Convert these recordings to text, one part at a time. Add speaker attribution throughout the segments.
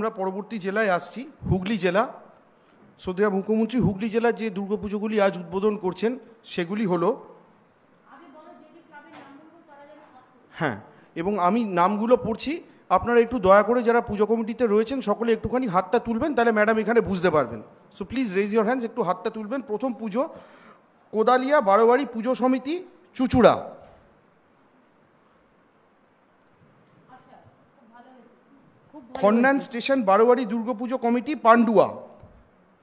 Speaker 1: আমরা পরবর্তী জেলায় আসছি, হুগলি জেলা। শ্রদ্ধেয় মুখ্যমন্ত্রী হুগলি জেলার যে দুর্গাপুজোগুলি আজ উদ্বোধন করছেন সেগুলি হলো, হ্যাঁ, এবং আমি নামগুলো পড়ছি, আপনারা একটু দয়া করে যারা পুজো কমিটিতে রয়েছেন সকলে একটুখানি হাতটা তুলবেন, তাহলে ম্যাডাম এখানে বুঝতে পারবেন। So please raise your hands, একটু হাতটা তুলবেন। প্রথম পুজো কোদালিয়া বারোয়ারি পুজো সমিতি, চুচুড়া। Khannan station বারোয়ারি Durga Puja committee, Pandua.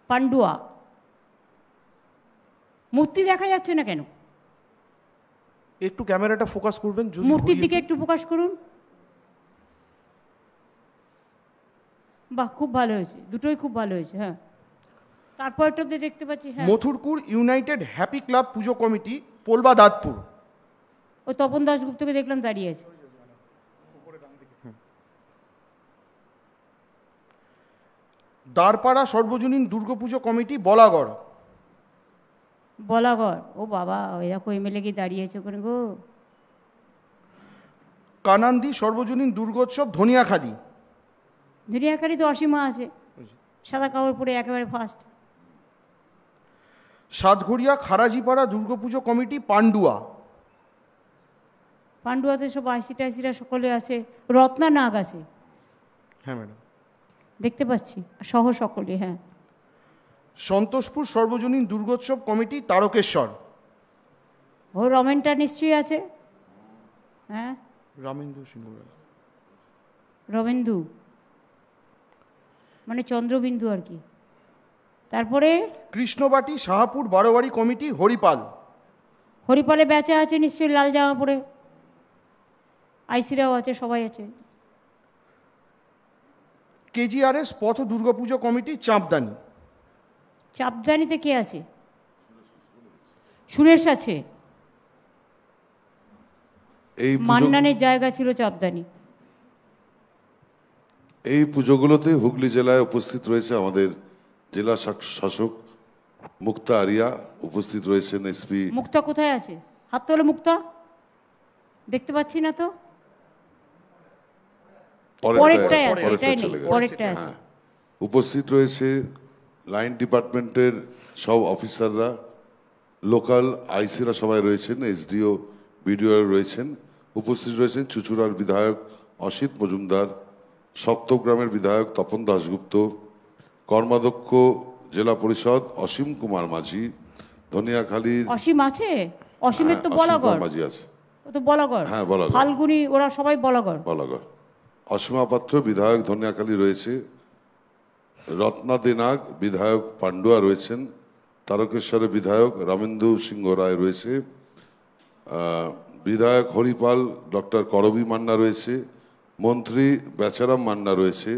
Speaker 2: পান্ডুয়া। মূর্তি দেখা যাচ্ছে না কেন?
Speaker 1: একটু ক্যামেরাটা ফোকাস করবেন,
Speaker 2: মূর্তির দিকে একটু ফোকাস করুন। বাহ, খুব ভালো হয়েছে, দুটোই খুব ভালো হয়েছে। হ্যাঁ, তারপরটাতে দেখতে পাচ্ছি, হ্যাঁ,
Speaker 1: মথুরপুর ইউনাইটেড হ্যাপি ক্লাব পুজো কমিটি, পোলবা দাঁতপুর।
Speaker 2: ও তপন দাশগুপ্তকে দেখলাম দাঁড়িয়ে আছে।
Speaker 1: দাঁড়পাড়া সর্বজনীন দুর্গাপুজো কমিটি, বলাগড়।
Speaker 2: বলাগড়, ও বাবা, ওই দেখো এমএলএ কি দাঁড়িয়েছে ওখানে গো।
Speaker 1: কানান্দি সর্বজনীন দুর্গোৎসব, ধনিয়াখালী।
Speaker 2: ধনিয়াখালী তো অসীমা আছে, সাদা কাপড় পরে একেবারে ফার্স্ট।
Speaker 1: সাতঘরিয়া খারাজিপাড়া দুর্গাপুজো কমিটি, পান্ডুয়া।
Speaker 2: পান্ডুয়াতে সব আইসি টাইসিরা সকলে আছে, রত্না নাগ আছে,
Speaker 1: হ্যাঁ ম্যাডাম,
Speaker 2: দেখতে পাচ্ছি, সহ সকলে। হ্যাঁ,
Speaker 1: সন্তোষপুর সর্বজনীন দুর্গোৎসব কমিটি, তারকেশ্বর।
Speaker 2: ও রমেনটা নিশ্চয়ই আছে। হ্যাঁ,
Speaker 1: রামেন্দু সিংহ রায়।
Speaker 2: রমেন্দু মানে চন্দ্রবিন্দু আর কি। তারপরে
Speaker 1: কৃষ্ণবাটি শাহাপুর বারোয়ারি কমিটি, হরিপাল।
Speaker 2: হরিপালে বেচা আছে নিশ্চয়ই, লাল জামা পরে। আইসিরাও আছে, সবাই আছে।
Speaker 1: কেজিআরএস পথ দুর্গাপুজো কমিটি, চাঁপদানি।
Speaker 2: চাপদানিতে কে আছে? সুরেশ আছে,
Speaker 3: এই
Speaker 2: মান্নানের জায়গা ছিল চাপদানি।
Speaker 3: এই পুজোগুলোতে হুগলি জেলায় উপস্থিত রয়েছে আমাদের জেলা শাসক মুক্তা আরিয়া, উপস্থিত রয়েছেন এসপি।
Speaker 2: মুক্তা কোথায় আছে? হাত তোলো মুক্তা, দেখতে পাচ্ছি না তো। পরেরটাই আছে, এটাই নেই, পরেরটাই আছে।
Speaker 3: উপস্থিত রয়েছে লাইন ডিপার্টমেন্টের সব অফিসাররা, লোকাল আইসিরা সবাই রয়েছেন, এসডিও বিডিও রয়েছেন। উপস্থিত রয়েছেন চুচুড়ার বিধায়ক অসিত মজুমদার, সপ্তগ্রামের বিধায়ক তপন দাশগুপ্ত, কর্মাধ্যক্ষ জেলা পরিষদ অসীম কুমার মাঝি, ধনিয়াখালীর
Speaker 2: অসীম আছে, অসীমের তো বলাগড়
Speaker 3: মাঝি আছে,
Speaker 2: ও তো বলাগড়।
Speaker 3: হ্যাঁ বলাগড়,
Speaker 2: ফাল্গুনি, ওরা সবাই বলাগড়।
Speaker 3: বলাগড়। অসীমা পাত্র বিধায়ক ধনিয়াখালী রয়েছে, রত্না দেনাগ বিধায়ক পান্ডুয়া রয়েছেন, তারকেশ্বরের বিধায়ক রামেন্দু সিংহ রায় রয়েছে, বিধায়ক হরিপাল ডক্টর করবী মান্না রয়েছে, মন্ত্রী বেচারাম মান্না রয়েছে,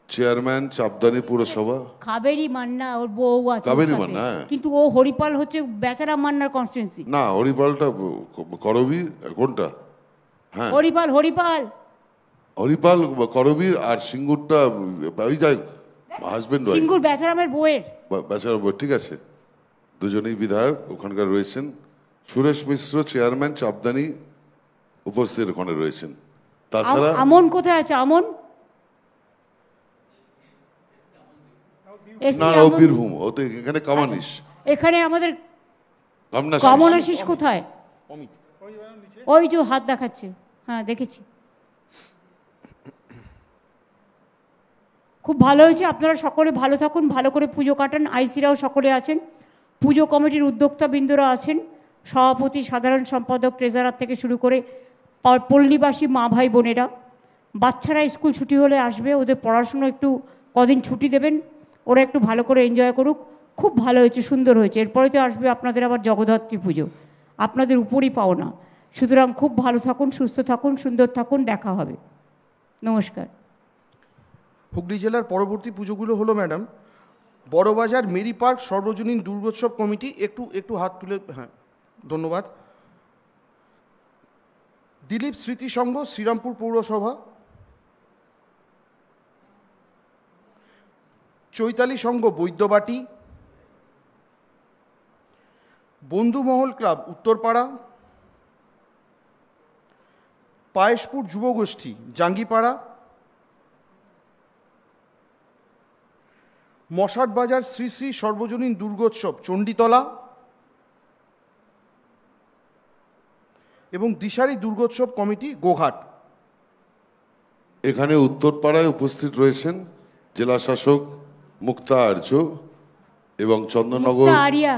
Speaker 3: চেয়ারম্যান চাপদানি পুরসভা
Speaker 2: কাবেরী মান্না, ওর বউ আছে
Speaker 3: কাবেরী
Speaker 2: সাথে।
Speaker 3: মান্না, হ্যাঁ।
Speaker 2: কিন্তু ও হরিপাল হচ্ছে বেচারাম মান্নার কনস্টিটুয়েন্সি।
Speaker 3: না, হরিপালটা করবী, কোনটা? হ্যাঁ,
Speaker 2: হরিপাল, হরিপাল,
Speaker 3: হরিপাল করবীর, আর সিঙ্গুরটা ওই যাই হাজবেন্ড ওয়াইফ,
Speaker 2: সিঙ্গুর বেচারামের বউয়ের।
Speaker 3: বেচারা, ঠিক আছে, দুজনেই বিধায়ক ওখানকার রয়েছেন। সুরেশ মিশ্র চেয়ারম্যান চাপদানি উপস্থিত ওখানে রয়েছেন। তাছাড়া
Speaker 2: আমন কোথায় আছে? আমন
Speaker 3: না, ও বীরভূম, ও তো এখানে কামানিস।
Speaker 2: এখানে আমাদের কামনাশিস কোথায়? ওই যে হাত দেখাচ্ছে, হ্যাঁ দেখেছি। খুব ভালো হয়েছে, আপনারা সকলে ভালো থাকুন, ভালো করে পুজো কাটান। আইসিরাও সকলে আছেন, পুজো কমিটির উদ্যোক্তাবৃন্দরা আছেন, সভাপতি, সাধারণ সম্পাদক, ট্রেজারার থেকে শুরু করে পল্লীবাসী মা ভাই বোনেরা। বাচ্চারা স্কুল ছুটি হলে আসবে, ওদের পড়াশুনো একটু কদিন ছুটি দেবেন, ওরা একটু ভালো করে এনজয় করুক। খুব ভালো হয়েছে, সুন্দর হয়েছে। এরপরে তো আসবে আপনাদের আবার জগদ্ধাত্রী পুজো, আপনাদের উপরই পাওনা। সুতরাং খুব ভালো থাকুন, সুস্থ থাকুন, সুন্দর থাকুন, দেখা হবে। নমস্কার।
Speaker 1: হুগলি জেলার পরবর্তী পুজোগুলো হলো ম্যাডাম, বড়বাজার মেরি পার্ক সর্বজনীন দুর্গোৎসব কমিটি, একটু হাত তুলে, হ্যাঁ ধন্যবাদ। দিলীপ স্মৃতি সংঘ শ্রীরামপুর পৌরসভা, চৈতালি সংঘ বৈদ্যবাটি, বন্ধুমহল ক্লাব উত্তরপাড়া, পায়েশপুর যুবগোষ্ঠী জাঙ্গিপাড়া, মশাট বাজার শ্রী শ্রী সর্বজনীন দুর্গোৎসব চণ্ডীতলা এবং দিশারি দুর্গোৎসব কমিটি গোঘাট।
Speaker 3: এখানে উত্তরপাড়ায় উপস্থিত রয়েছেন জেলা শাসক মুক্তা আর্য এবং চন্দননগর
Speaker 2: আরিয়া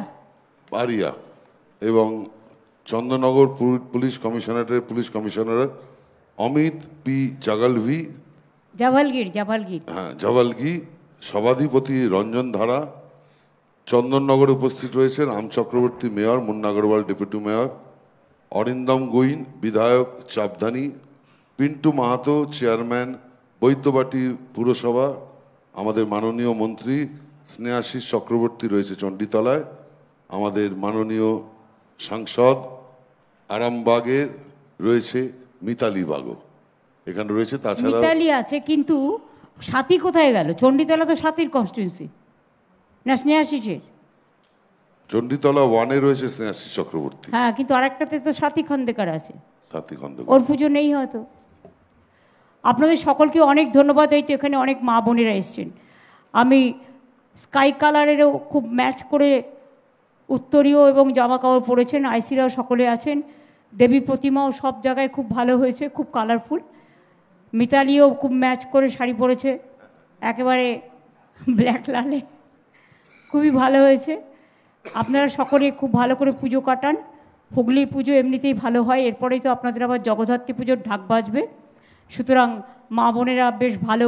Speaker 3: আরিয়া এবং চন্দননগর পুলিশ কমিশনারেটের police commissioner Amit P Jagalvi,
Speaker 2: Javalgir
Speaker 3: Javalgi, সভাধিপতি রঞ্জন ধারা। চন্দননগরে উপস্থিত রয়েছেন Ram Chakraborty mayor, Munna Agarwal deputy mayor, Arindam Guin বিধায়ক চাপধানী, পিন্টু মাহাতো চেয়ারম্যান বৈদ্যবাটি পুরসভা, আমাদের মাননীয় মন্ত্রী স্নেহাশিস চক্রবর্তী রয়েছে চণ্ডীতলায়, আমাদের মাননীয় সাংসদ আরামবাগের রয়েছে মিতালি বাগো এখানে রয়েছে। তাছাড়া
Speaker 2: মিতালি আছে, কিন্তু সাথী কোথায় গেল? চণ্ডীতলা তো সাথীর কনস্টিটিউন্সি না স্নেহাশিসের?
Speaker 3: চণ্ডীতলা 1-এ রয়েছে স্নেহাশিস চক্রবর্তী,
Speaker 2: হ্যাঁ, কিন্তু আরেকটাতে তো সাথী খন্দেকার আছে,
Speaker 3: সাথী খন্দকার।
Speaker 2: ওর পুজো নেই হয়তো। আপনাদের সকলকে অনেক ধন্যবাদ। এই তো এখানে অনেক মা বোনেরা এসছেন। আমি স্কাই কালারেরও খুব ম্যাচ করে উত্তরীয় এবং জামা কাপড় পরেছেন, আইসিরাও সকলে আছেন, দেবী প্রতিমাও সব জায়গায় খুব ভালো হয়েছে, খুব কালারফুল। মিতালিও খুব ম্যাচ করে শাড়ি পরেছে, একেবারে ব্ল্যাক লালে, খুবই ভালো হয়েছে। আপনারা সকলে খুব ভালো করে পুজো কাটান। হুগলির পুজো এমনিতেই ভালো হয়, এরপরেই তো আপনাদের আবার জগদ্ধাত্রী পুজোর ঢাক বাজবে। সুতরাং মা বোনেরা বেশ ভালো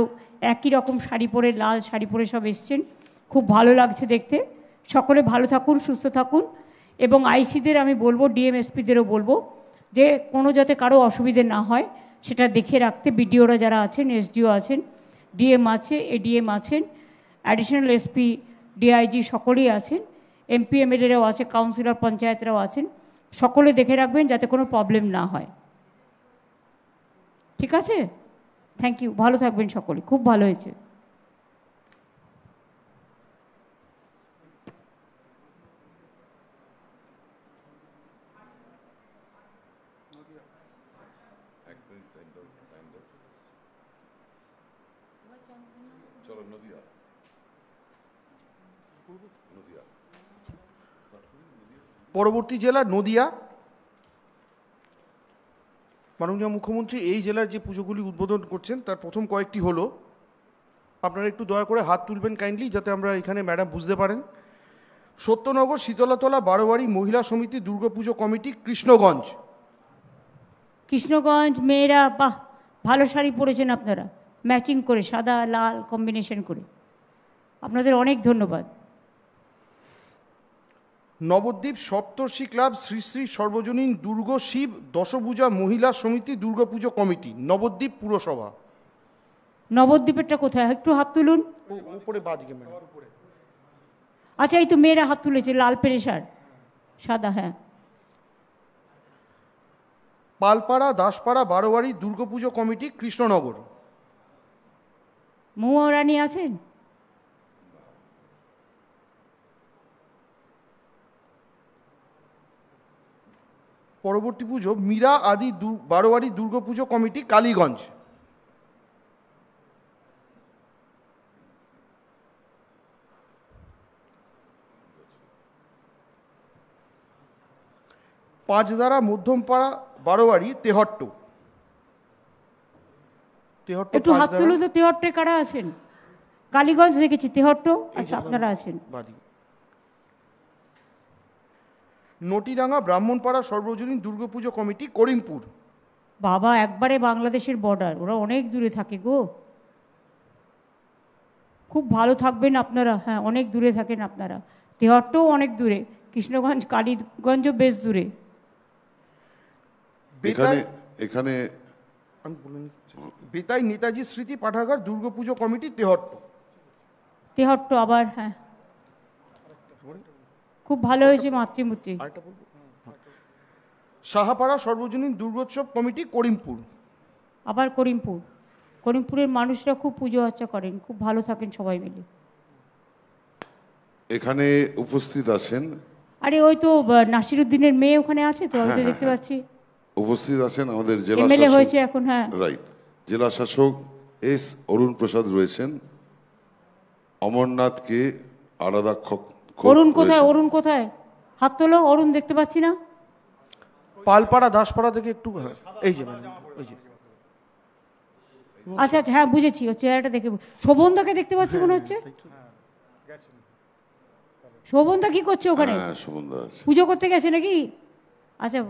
Speaker 2: একই রকম শাড়ি পরে, লাল শাড়ি পরে সব এসছেন, খুব ভালো লাগছে দেখতে। সকলে ভালো থাকুন, সুস্থ থাকুন। এবং আইসিদের আমি বলবো, ডিএমএসপিদেরও বলবো যে কোনো যাতে কারো অসুবিধে না হয় সেটা দেখে রাখতে। বিডিওরা যারা আছেন, এসডিও আছেন, ডিএম আছে, এডিএম আছেন, অ্যাডিশনাল এসপি, ডিআইজি সকলেই আছেন, এমপি এমএলএরাও আছে, কাউন্সিলর পঞ্চায়েতরাও আছেন। সকলে দেখে রাখবেন যাতে কোনো প্রবলেম না হয়। ঠিক আছে? Thank you. ভালো থাকবেন সকলে, খুব ভালো হয়েছে।
Speaker 1: পরবর্তী জেলা নদিয়া। মাননীয় মুখ্যমন্ত্রী এই জেলার যে পুজোগুলি উদ্বোধন করছেন তার প্রথম কয়েকটি হলো, আপনারা একটু দয়া করে হাত তুলবেন কাইন্ডলি যাতে আমরা এখানে ম্যাডাম বুঝতে পারেন। সত্যনগর শীতলাতলা বারোয়ারি মহিলা সমিতি দুর্গাপুজো কমিটি কৃষ্ণগঞ্জ।
Speaker 2: কৃষ্ণগঞ্জ মেয়েরা বাহ, ভালো শাড়ি পরেছেন আপনারা, ম্যাচিং করে, সাদা লাল কম্বিনেশন করে, আপনাদের অনেক ধন্যবাদ।
Speaker 1: নবদ্বীপ সপ্তর্ষি ক্লাব শ্রী শ্রী সর্বজনীন দুর্গ শিব দশভূজা মহিলা সমিতি দুর্গাপুজো কমিটি নবদ্বীপ পুরসভা।
Speaker 2: নবদ্বীপেরটা কোথায়? একটু হাত তুলুন।
Speaker 1: উপরে বাঁদিকে ম্যাডাম।
Speaker 2: আচ্ছা, এই তো মেয়েরা হাত তুলেছে, লাল পেরে শাড়, সাদা। হ্যাঁ।
Speaker 1: পালপাড়া দাসপাড়া বারোয়ারি দুর্গাপুজো কমিটি কৃষ্ণনগর।
Speaker 2: মহুয়া রানী আছেন?
Speaker 1: পরবর্তী পুজো মীরা আদি বারোয়ারি দুর্গাপুজো কমিটি কালীগঞ্জ। পাঁচদারা মধ্যমপাড়া বারোয়ারি তেহট্ট।
Speaker 2: একটু হাত তুলো তো। তেহট্টে কারা আছেন? কালীগঞ্জ দেখেছি, তেহট্ট আচ্ছা আপনারা আছেন।
Speaker 1: নটিরাঙ্গা ব্রাহ্মণপাড়া সর্বজনীন দুর্গাপুজো কমিটি করিমপুর।
Speaker 2: বাবা, একবারে বাংলাদেশের বর্ডার, ওরা অনেক দূরে থাকে গো। খুব ভালো থাকবেন আপনারা। হ্যাঁ, অনেক দূরে থাকেন আপনারা। তেহট্টও অনেক দূরে, কৃষ্ণগঞ্জ কালীগঞ্জও বেশ দূরে।
Speaker 3: এখানে
Speaker 1: বেতাই নেতাজি স্মৃতি পাঠাগার দুর্গাপুজো কমিটি
Speaker 2: তেহট্ট আবার। হ্যাঁ, খুব ভালো হয়েছে মাতৃমূর্তি।
Speaker 1: সাহাপাড়া সর্বজনীন দুর্গোৎসব কমিটি করিমপুর।
Speaker 2: আবার করিমপুরের মানুষরা খুব পুজো আর্চা করেন, খুব ভালো থাকেন সবাই মিলে।
Speaker 3: এখানে উপস্থিত আছেন,
Speaker 2: আরে ওই তো নাসিরুদ্দিনের মেয়ে ওখানে আছে তো, আমি তো দেখতে পাচ্ছি।
Speaker 3: উপস্থিত আছেন আমাদের জেলা
Speaker 2: এমএলএ হয়েছে এখন। হ্যাঁ,
Speaker 3: রাইট। জেলা শাসক এস অরুণ প্রসাদ রয়েছেন, অমরনাথকে আরাধাক্ষক
Speaker 2: অরুণ কোথায়? অরুণ কোথায়? হাত তোলো। অরুণ দেখতে পাচ্ছি না।
Speaker 1: পালপাড়া দাসপাড়া থেকে একটু, হ্যাঁ, এই যে ম্যাডাম, এই যে
Speaker 2: আচ্ছা আচ্ছা, হ্যাঁ বুঝেছি, ও চেহারাটা দেখে শোভনদাকে দেখতে পাচ্ছি মনে হচ্ছে। শোভনদা কি করছে ওখানে?
Speaker 3: হ্যাঁ, সুমনদা আছে।
Speaker 2: পুজো করতে গেছে নাকি? আচ্ছা,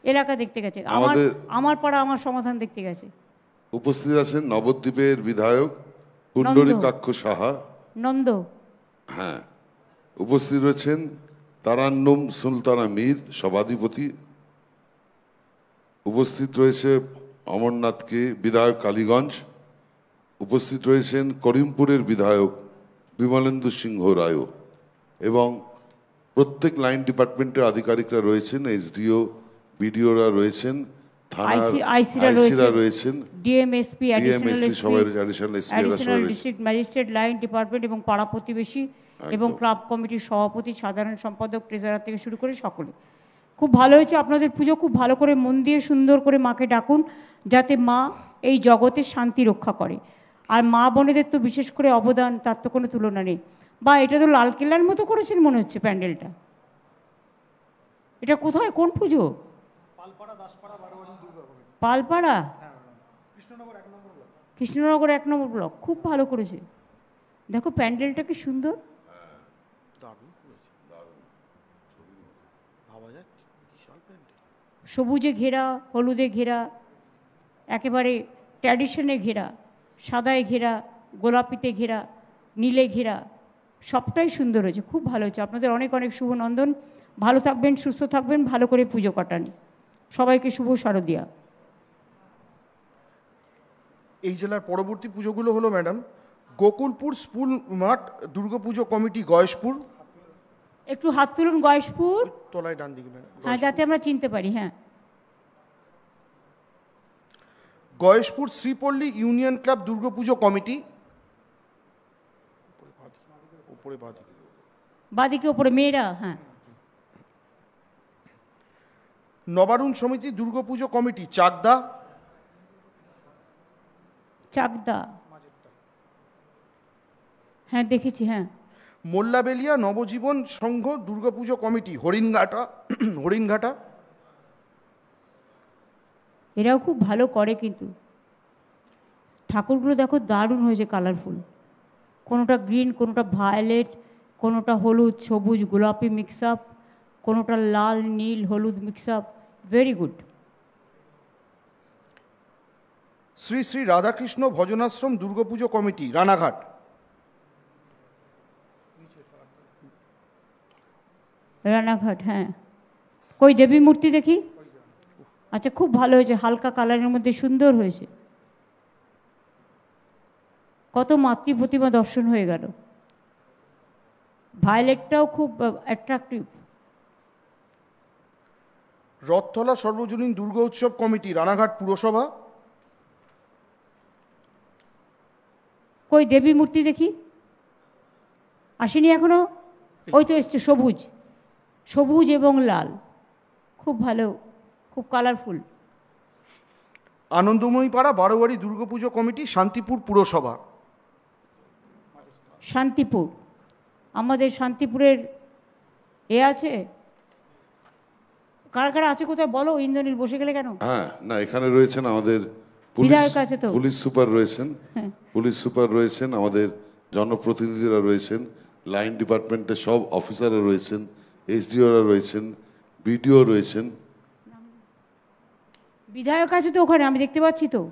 Speaker 2: এলাকা দেখতে গেছে। আমার আমার পাড়া আমার সমাধান দেখতে গেছে।
Speaker 3: উপস্থিত আছেন নবদ্বীপের বিধায়ক পুণ্ডরীকাক্ষ সাহা।
Speaker 2: নন্দ।
Speaker 3: হ্যাঁ, উপস্থিত রয়েছেন তারান্নুম সুলতানা মীর সভাধিপতি। উপস্থিত রয়েছে অমরনাথকে বিধায়ক কালীগঞ্জ। উপস্থিত রয়েছেন করিমপুরের বিধায়ক বিমলেন্দু সিংহ রায় এবং প্রত্যেক লাইন ডিপার্টমেন্টের আধিকারিকরা রয়েছেন, এসডিও বিডিওরা রয়েছেন, থানার আইসিরা রয়েছেন,
Speaker 2: ডিএমএসপি,
Speaker 3: সবাই additional SP
Speaker 2: district magistrate, line department এবং পাড়া প্রতিবেশী এবং ক্লাব কমিটির সভাপতি, সাধারণ সম্পাদক, ট্রেজারার থেকে শুরু করে সকলে। খুব ভালো হয়েছে আপনাদের পুজো। খুব ভালো করে মন দিয়ে সুন্দর করে মাকে ডাকুন, যাতে মা এই জগতে শান্তি রক্ষা করে। আর মা বোনেদের তো বিশেষ করে অবদান, তার তো কোনো তুলনা নেই। বা এটা তো লালকেল্লার মতো করেছেন মনে হচ্ছে প্যান্ডেলটা। এটা কোথায়, কোন পুজো? পালপাড়া, কৃষ্ণনগর 1 নম্বর ব্লক। খুব ভালো করেছে। দেখো প্যান্ডেলটা কি সুন্দর। সবুজে ঘেরা, হলুদে ঘেরা, একেবারে ট্র্যাডিশনে ঘেরা, সাদায় ঘেরা, গোলাপিতে ঘেরা, নীলে ঘেরা, সবটাই সুন্দর হয়েছে। খুব ভালো হয়েছে। আপনাদের অনেক অনেক শুভ নন্দন। ভালো থাকবেন, সুস্থ থাকবেন, ভালো করে পুজো কাটান। সবাইকে শুভ শারদিয়া।
Speaker 1: এই জেলার পরবর্তী পুজোগুলো হলো ম্যাডাম গোকুলপুর স্কুল মাঠ দুর্গাপুজো কমিটি গয়েশপুর।
Speaker 2: একটু হাত তুলুন। গয়েশপুর
Speaker 1: তলায় ডান দিকে ম্যাডাম,
Speaker 2: হ্যাঁ, যাতে আমরা চিনতে পারি। হ্যাঁ,
Speaker 1: Gayeshpur Sripalli union club Durga Puja committee, উপরে বাঁদিকে,
Speaker 2: বাদিকে ওপরে মেয়েরা। হ্যাঁ,
Speaker 1: নবারুণ সমিতি দুর্গাপুজো কমিটি চাকদা।
Speaker 2: চাকদা, হ্যাঁ দেখেছি। হ্যাঁ,
Speaker 1: মোল্লাবেলিয়া নবজীবন সংঘ দুর্গাপুজো কমিটি হরিণঘাটা।
Speaker 2: এরাও খুব ভালো করে, কিন্তু ঠাকুরগুলো দেখো দারুণ হয়েছে, কালারফুল। কোনোটা গ্রিন, কোনোটা ভায়োলেট, কোনোটা হলুদ, সবুজ, গোলাপি মিক্স আপ, কোনোটা লাল, নীল, হলুদ mix up. Very good.
Speaker 1: Shri Shri Radhakrishna ভজনাশ্রম Durga Puja committee Ranaghat.
Speaker 2: Ranaghat, হ্যাঁ। কই দেবী মূর্তি দেখি। আচ্ছা, খুব ভালো হয়েছে, হালকা কালারের মধ্যে সুন্দর হয়েছে। কত মাতৃ প্রতিমা দর্শন হয়ে গেল। ভায়োলেটটাও খুব অ্যাট্রাকটিভ।
Speaker 1: রথতলা সর্বজনীন দুর্গা উৎসব কমিটি রানাঘাট পুরসভা।
Speaker 2: কই দেবী মূর্তি দেখি। আসেনি এখনো? ওই তো এসছে, সবুজ, সবুজ এবং লাল, খুব ভালো, খুব কালারফুল।
Speaker 1: আনন্দময়ী পাড়া বারোয়ারি দুর্গাপুজো কমিটি শান্তিপুর পুরসভা।
Speaker 2: শান্তিপুর, আমাদের শান্তিপুরের আছে, কারা কারা আছে কোথায় বলো? ইন্দ্রনীল বসে গেলে কেন?
Speaker 3: হ্যাঁ, না, এখানে রয়েছেন আমাদের
Speaker 2: বিধায়ক আছে তো,
Speaker 3: পুলিশ সুপার রয়েছেন, পুলিশ সুপার রয়েছেন, আমাদের জনপ্রতিনিধিরা রয়েছেন, লাইন ডিপার্টমেন্টের সব অফিসাররা রয়েছেন, এসডিওরা রয়েছেন, বিডিও রয়েছেন।
Speaker 2: বিধায়ক আছে তো ওখানে, আমি দেখতে পাচ্ছি তো।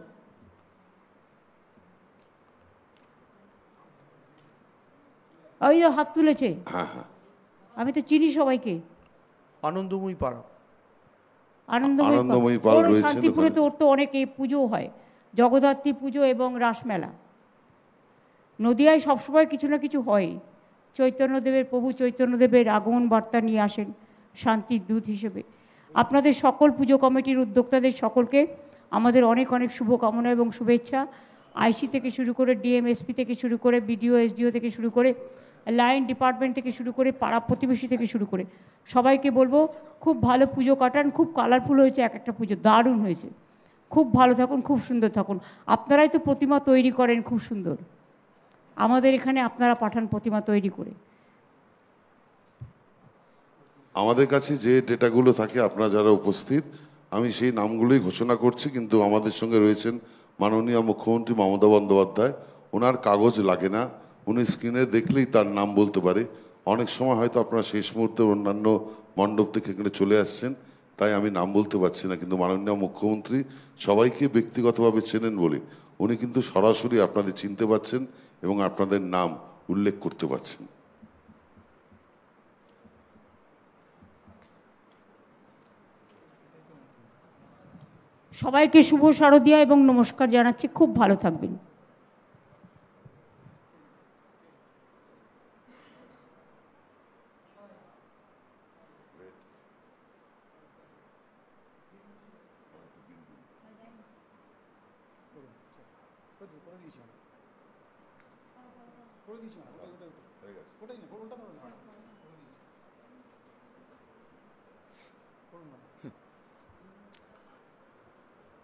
Speaker 2: ওই তো হাত তুলেছে।
Speaker 3: হ্যাঁ হ্যাঁ,
Speaker 2: আমি তো চিনি সবাইকে।
Speaker 1: আনন্দময়ী পাড়া,
Speaker 3: আনন্দময়ী পাল রয়েছেন।
Speaker 2: শান্তিপুরে তো ওর তো অনেক পুজো হয়, জগদ্ধাত্রী পুজো এবং রাসমেলা। নদিয়ায় সবসময় কিছু না কিছু হয়। চৈতন্যদেবের, প্রভু চৈতন্যদেবের আগমন বার্তা নিয়ে আসেন শান্তির দূত হিসেবে। আপনাদের সকল পুজো কমিটির উদ্যোক্তাদের সকলকে আমাদের অনেক অনেক শুভকামনা এবং শুভেচ্ছা। আইসি থেকে শুরু করে, ডিএমএসপি থেকে শুরু করে, বিডিও এসডিও থেকে শুরু করে, লাইন ডিপার্টমেন্ট থেকে শুরু করে, পাড়া প্রতিবেশী থেকে শুরু করে সবাইকে বলবো খুব ভালো পুজো কাটান। খুব কালারফুল হয়েছে এক একটা পুজো, দারুণ হয়েছে। খুব ভালো থাকুন, খুব সুন্দর থাকুন। আপনারাই তো প্রতিমা তৈরি করেন খুব সুন্দর। আমাদের এখানে আপনারা পাঠান প্রতিমা তৈরি করে।
Speaker 3: আমাদের কাছে যে ডেটাগুলো থাকে আপনারা যারা উপস্থিত, আমি সেই নামগুলোই ঘোষণা করছি, কিন্তু আমাদের সঙ্গে রয়েছেন মাননীয় মুখ্যমন্ত্রী মমতা বন্দ্যোপাধ্যায়। ওনার কাগজ লাগে না, উনি স্ক্রিনে দেখলেই তার নাম বলতে পারে। অনেক সময় হয়তো আপনারা শেষ মুহূর্তে অন্যান্য মণ্ডপ থেকে এখানে চলে আসছেন, তাই আমি নাম বলতে পারছি না, কিন্তু মাননীয় মুখ্যমন্ত্রী সবাইকে ব্যক্তিগতভাবে চেনেন বলে উনি কিন্তু সরাসরি আপনাদের চিনতে পারছেন এবং আপনাদের নাম উল্লেখ করতে পারছেন।
Speaker 2: সবাইকে শুভ শারদিয়া এবং নমস্কার জানাচ্ছি। খুব ভালো থাকবেন।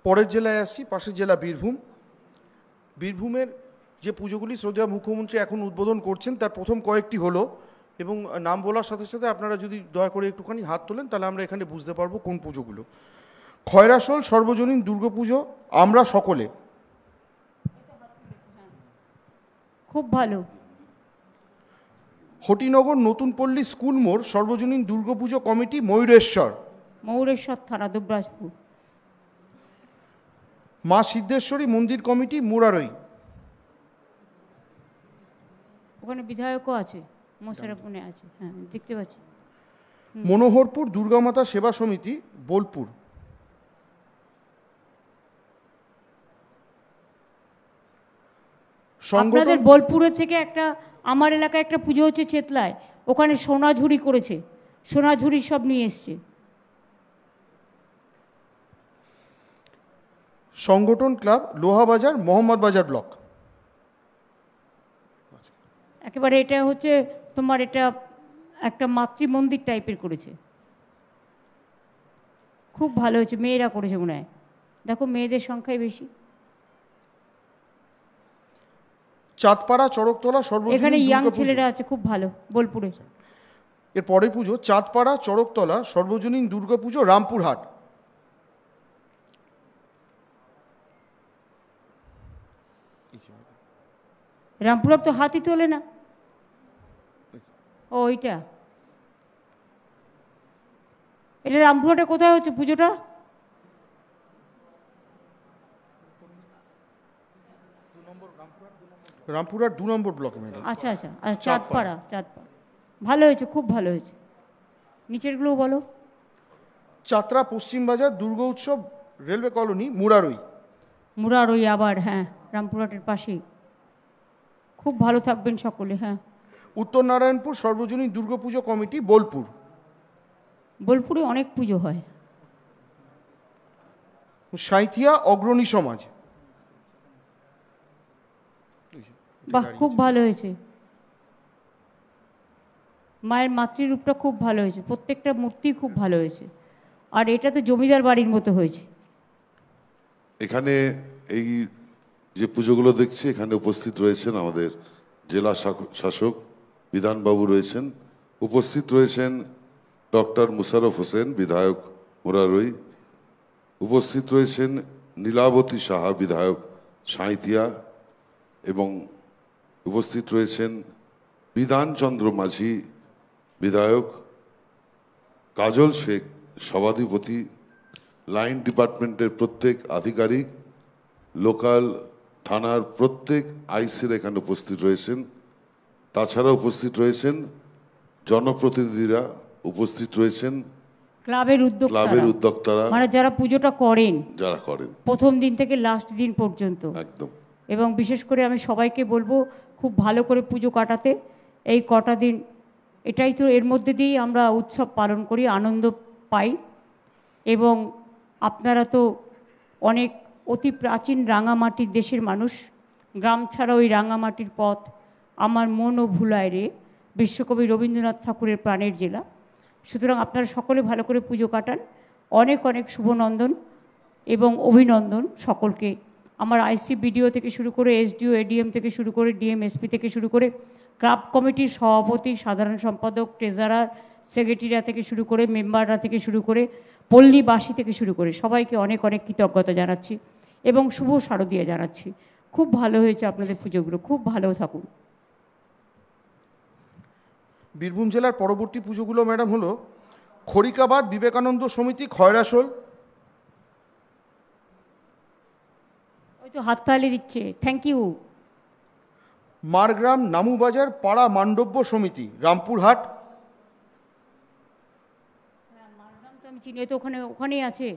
Speaker 1: পরের জেলায় আসছি, পাশের জেলা বীরভূম। বীরভূমের যে পুজোগুলি শ্রদ্ধেয় মুখ্যমন্ত্রী এখন উদ্বোধন করছেন তার প্রথম কয়েকটি হলো, এবং নাম বলার সাথে সাথে আপনারা যদি দয়া করে একটুখানি হাত তোলেন তাহলে আমরা এখানে বুঝতে পারবো কোন পুজোগুলো। খয়রাশোল সর্বজনীন দুর্গাপুজো আমরা সকলে।
Speaker 2: খুব ভালো।
Speaker 1: হটিনগর নতুন পল্লী স্কুল মোড় সর্বজনীন দুর্গাপুজো কমিটি ময়ূরেশ্বর।
Speaker 2: ময়ূরেশ্বর থানা, দুবরাজপুর।
Speaker 1: মা সিদ্ধেশ্বরী মন্দির কমিটি মুরারই।
Speaker 2: ওখানে বিধায়কও আছে, মোশাররফ আছে, হ্যাঁ দেখতে পাচ্ছি।
Speaker 1: মনোহরপুর দুর্গামাতা সেবা সমিতি বোলপুর।
Speaker 2: আপনাদের বোলপুরের থেকে একটা, আমার এলাকায় একটা পুজো হচ্ছে চেতলায়, ওখানে সোনাঝুরি করেছে, সোনাঝুরি সব নিয়ে এসছে।
Speaker 1: সংগঠন ক্লাব লোহাবাজার মোহাম্মদ বাজার ব্লক।
Speaker 2: একেবারে এটা হচ্ছে তোমার, এটা একটা মাতৃমন্দির টাইপের করেছে, খুব ভালো হয়েছে। মেয়েরা করেছে মনে হয়, দেখো মেয়েদের সংখ্যাই বেশি।
Speaker 1: চাঁদপাড়া চড়কতলা সর্বজনীন
Speaker 2: এখানে ইয়াং
Speaker 1: দুর্গাপুজো।
Speaker 2: ছেলেরা আছে খুব ভালো বোলপুরে।
Speaker 1: এর পরের পুজো চাঁদপাড়া চড়কতলা সর্বজনীন দুর্গাপুজো রামপুরহাট।
Speaker 2: রামপুরহাট তো হাতি তোলে না, ও ওইটা। এটা রামপুরহাটে কোথায় হচ্ছে পুজোটা?
Speaker 1: রামপুরহাট 2 নম্বর ব্লক।
Speaker 2: আচ্ছা আচ্ছা আচ্ছা, চাঁদপাড়া, চাঁদপাড়া। ভালো হয়েছে, খুব ভালো হয়েছে। নিচেরগুলো বলো।
Speaker 1: চাতরা পশ্চিমবাজার দুর্গা উৎসব রেলওয়ে কলোনি মুরারই।
Speaker 2: মুরারই আবার, হ্যাঁ রামপুরহাটের পাশেই। খুব ভালো থাকবেন সকলে। হ্যাঁ,
Speaker 1: উত্তর নারায়ণপুর সর্বজনীন দুর্গাপুজো কমিটি বোলপুর।
Speaker 2: বোলপুরে অনেক পুজো হয়।
Speaker 1: সাঁইথিয়া অগ্রণী সমাজ।
Speaker 2: বাহ, খুব ভালো হয়েছে। মায়ের মাতৃরূপটা খুব ভালো হয়েছে, প্রত্যেকটা মূর্তি খুব ভালো হয়েছে। আর এটা তো জমিদার বাড়ির মতো হয়েছে।
Speaker 3: এখানে এই যে পুজোগুলো দেখছি, এখানে উপস্থিত রয়েছেন আমাদের জেলা শাসক বিধানবাবু রয়েছেন, উপস্থিত রয়েছেন ডক্টর মুশাররফ হোসেন বিধায়ক মুরারই, উপস্থিত রয়েছেন নীলাবতী সাহা বিধায়ক সাঁইথিয়া, এবং উপস্থিত রয়েছেন বিধানচন্দ্র মাঝি বিধায়ক, কাজল শেখ সভাধিপতি, লাইন ডিপার্টমেন্টের প্রত্যেক আধিকারিক, লোকাল থানার প্রত্যেক আইসির এখানে উপস্থিত রয়েছেন। তাছাড়া উপস্থিত রয়েছেন জনপ্রতিনিধিরা, উপস্থিত রয়েছেন
Speaker 2: ক্লাবের
Speaker 3: উদ্যোক্তারা,
Speaker 2: মানে যারা পুজোটা করেন,
Speaker 3: যারা করেন
Speaker 2: প্রথম দিন থেকে লাস্ট দিন পর্যন্ত।
Speaker 3: একদম।
Speaker 2: এবং বিশেষ করে আমি সবাইকে বলবো খুব ভালো করে পুজো কাটাতে। এই কটা দিন এটাই তো, এর মধ্যে দিয়েই আমরা উৎসব পালন করি, আনন্দ পাই। এবং আপনারা তো অনেক অতি প্রাচীন রাঙামাটির দেশের মানুষ, গ্রাম ছাড়া ওই রাঙামাটির পথ আমার মনও ভুলায় রে, বিশ্বকবি রবীন্দ্রনাথ ঠাকুরের প্রাণের জেলা। সুতরাং আপনারা সকলে ভালো করে পুজো কাটান। অনেক অনেক শুভনন্দন এবং অভিনন্দন সকলকে আমার আইসি বিডিও থেকে শুরু করে এসডিও এডিএম থেকে শুরু করে ডিএম এসপি থেকে শুরু করে ক্লাব কমিটির সভাপতি সাধারণ সম্পাদক ট্রেজারার সেক্রেটারিরা থেকে শুরু করে মেম্বাররা থেকে শুরু করে পল্লীবাসী থেকে শুরু করে সবাইকে অনেক অনেক কৃতজ্ঞতা জানাচ্ছি এবং শুভ শারদীয়া জানাচ্ছি। খুব ভালো হয়েছে আপনাদের পুজোগুলো, খুব ভালো থাকুন।
Speaker 1: বীরভূম জেলার পরবর্তী পুজোগুলো ম্যাডাম হলো খড়িকাবাদ বিবেকানন্দ সমিতি খয়রাশোল।
Speaker 2: ওই তো হাততালি দিচ্ছে, থ্যাংক ইউ।
Speaker 1: মারগ্রাম নামুবাজার পাড়া মান্ডব্য সমিতি রামপুরহাট।
Speaker 2: তো আমি চিনি, তো ওখানেই আছে,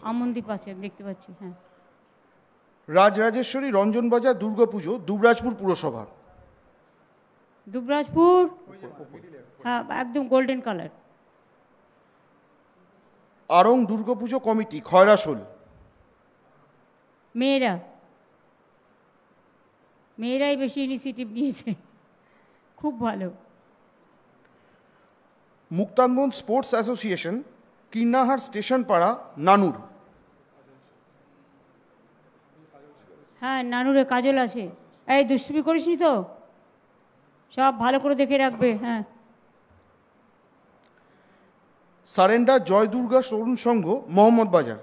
Speaker 2: আমনদ্বীপ আছে, আমি দেখতে পাচ্ছি। হ্যাঁ,
Speaker 1: রাজরাজেশ্বরী রঞ্জনবাজার দুর্গাপুজো দুবরাজপুর পুরসভা।
Speaker 2: দুবরাজপুর, হ্যাঁ একদম গোল্ডেন কালার।
Speaker 1: আড়ং দুর্গাপুজো কমিটি খয়রাশোল।
Speaker 2: মেয়েরাই বেশি ইনিশিয়েটিভ নিয়েছে, খুব ভালো।
Speaker 1: Muktangan sports association Kinnahar station পাড়া নানুর।
Speaker 2: হ্যাঁ নানুরে কাজল আছে। এই দুষ্টুমি করিসনি তো, সব ভালো করে দেখে রাখবে। হ্যাঁ,
Speaker 1: সারেন্ডার জয় দুর্গা তরুণ সংঘ মোহাম্মদ বাজার।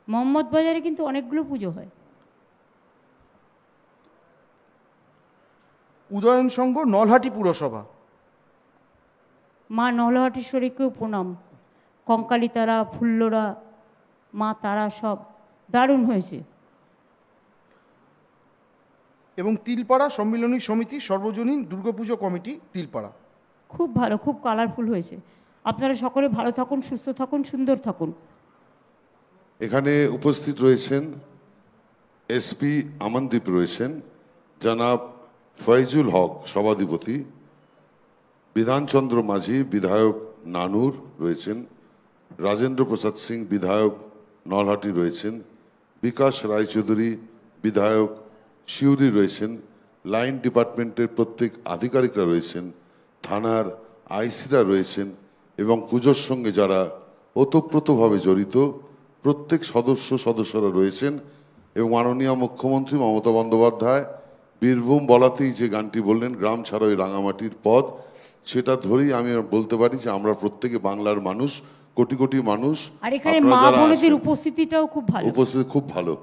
Speaker 2: মোহাম্মদ বাজারে কিন্তু অনেকগুলো পুজো হয়।
Speaker 1: উদয়ন সংঘ নলহাটি পুরসভা।
Speaker 2: মা নলহাটেশ্বরীকেও প্রণাম, কঙ্কালী তারা, ফুল্লরা, মা তারা সব দারুণ হয়েছে।
Speaker 1: এবং তিলপাড়া সম্মিলনী সমিতি সর্বজনীন দুর্গাপুজো কমিটি তিলপাড়া।
Speaker 2: খুব ভালো, খুব কালারফুল হয়েছে। আপনারা সকলে ভালো থাকুন, সুস্থ থাকুন, সুন্দর থাকুন।
Speaker 3: এখানে উপস্থিত রয়েছেন এসপি আমনদ্বীপ রয়েছেন, জনাব ফয়জুল হক সভাধিপতি, বিধানচন্দ্র মাঝি বিধায়ক নানুর রয়েছেন, রাজেন্দ্র প্রসাদ সিং বিধায়ক নলহাটি রয়েছেন, বিকাশ রায়চৌধুরী বিধায়ক সিউড়ি রয়েছেন, লাইন ডিপার্টমেন্টের প্রত্যেক আধিকারিকরা রয়েছেন, থানার আইসিরা রয়েছেন এবং পুজোর সঙ্গে যারা ওতপ্রোতভাবে জড়িত প্রত্যেক সদস্যরা রয়েছেন। এবং মাননীয় মুখ্যমন্ত্রী মমতা বন্দ্যোপাধ্যায় বীরভূম বলাতেই যে গানটি বললেন, গ্রাম ছাড়া ওই রাঙামাটির পথ, সেটা ধরেই আমি বলতে পারি যে আমরা প্রত্যেকে বাংলার মানুষ, কোটি কোটি মানুষ।
Speaker 2: আর এখানে মা বোনদের উপস্থিতিটাও খুব ভালো,
Speaker 3: উপস্থিতি খুব ভালো।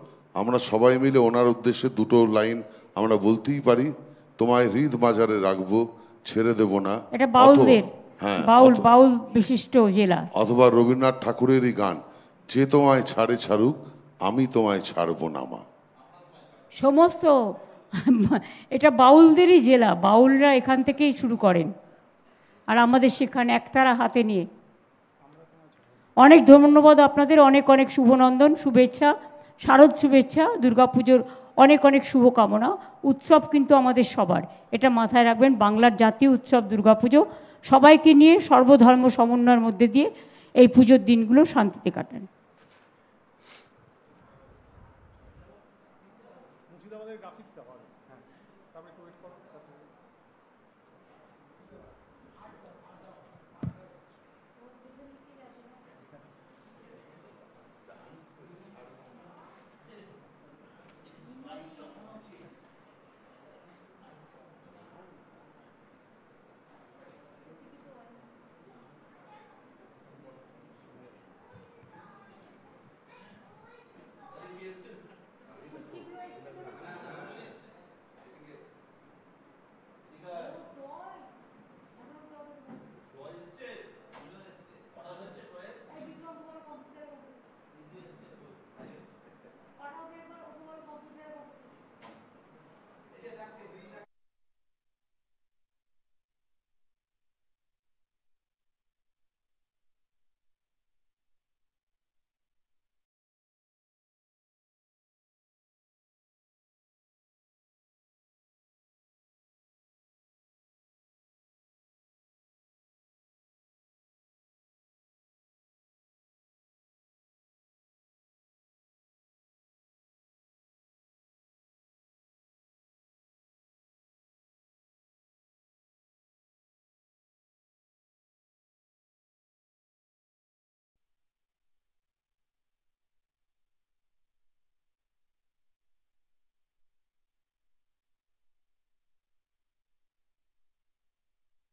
Speaker 3: আমরা সবাই মিলে ওনার উদ্দেশ্যে দুটো লাইন আমরা বলতেই পারি, তোমায় হৃদ মাজারে রাখবো, ছেড়ে দেব না।
Speaker 2: এটা বাউলদের,
Speaker 3: হ্যাঁ,
Speaker 2: বাউল বিশিষ্ট জেলা।
Speaker 3: অথবা রবীন্দ্রনাথ ঠাকুরেরই গান, যে তোমায় ছাড়ে ছাড়ুক আমি তোমায় ছাড়বো না মা।
Speaker 2: সমস্ত এটা বাউলদেরই জেলা, বাউলরা এখান থেকেই শুরু করেন আর আমাদের সেখানে একতারা হাতে নিয়ে। অনেক ধন্যবাদ আপনাদের, অনেক অনেক শুভনন্দন, শুভেচ্ছা, শারদ শুভেচ্ছা, দুর্গাপুজোর অনেক অনেক শুভকামনা। উৎসব কিন্তু আমাদের সবার, এটা মাথায় রাখবেন। বাংলার জাতীয় উৎসব দুর্গাপুজো, সবাইকে নিয়ে সর্বধর্ম সমন্বয়ের মধ্যে দিয়ে এই পুজোর দিনগুলো শান্তিতে কাটান।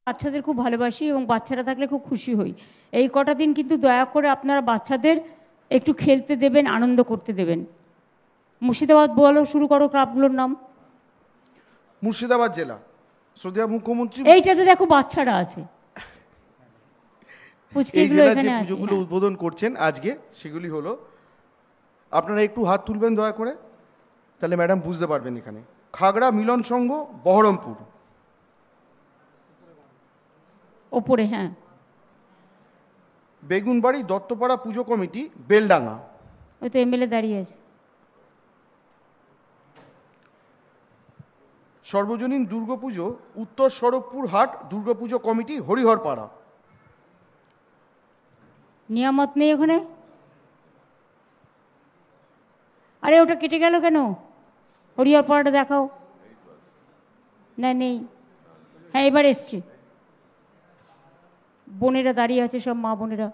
Speaker 2: বাচ্চাদের খুব ভালোবাসি এবং বাচ্চারা থাকলে খুব খুশি হই। এই কটা দিন কিন্তু দয়া করে আপনারা বাচ্চাদের একটু খেলতে দেবেন, আনন্দ করতে দেবেন। মুর্শিদাবাদ বলো, শুরু করো ক্লাবগুলোর নাম।
Speaker 1: মুর্শিদাবাদ জেলা শ্রদ্ধেয় মুখ্যমন্ত্রী
Speaker 2: এইটাতে দেখো বাচ্চারা আছে,
Speaker 1: এই
Speaker 2: পুচকিগুলো
Speaker 1: জেলার যে
Speaker 2: এখানে আছে।
Speaker 1: পুজোগুলো উদ্বোধন করছেন আজকে, সেগুলি হলো, আপনারা একটু হাত তুলবেন দয়া করে, তাহলে ম্যাডাম বুঝতে পারবেন। এখানে খাগড়া মিলন সংঘ বহরমপুর,
Speaker 2: ওপরে, হ্যাঁ।
Speaker 1: বেগুনবাড়ি দত্তপাড়া পুজো কমিটি বেলডাঙ্গা,
Speaker 2: ওই তো এমএলএ দাঁড়িয়ে আছে।
Speaker 1: সর্বজনীন দুর্গাপুজো উত্তর শরৎপুর হাট দুর্গাপুজো কমিটি হরিহরপাড়া,
Speaker 2: নিয়ামত নেই ওখানে? আরে ওটা কেটে গেল কেন? হরিহরপাড়াটা দেখাও না, নেই। হ্যাঁ, এবার এসছে। বোনেরা দাঁড়িয়ে আছে, সব মা বোনেরা।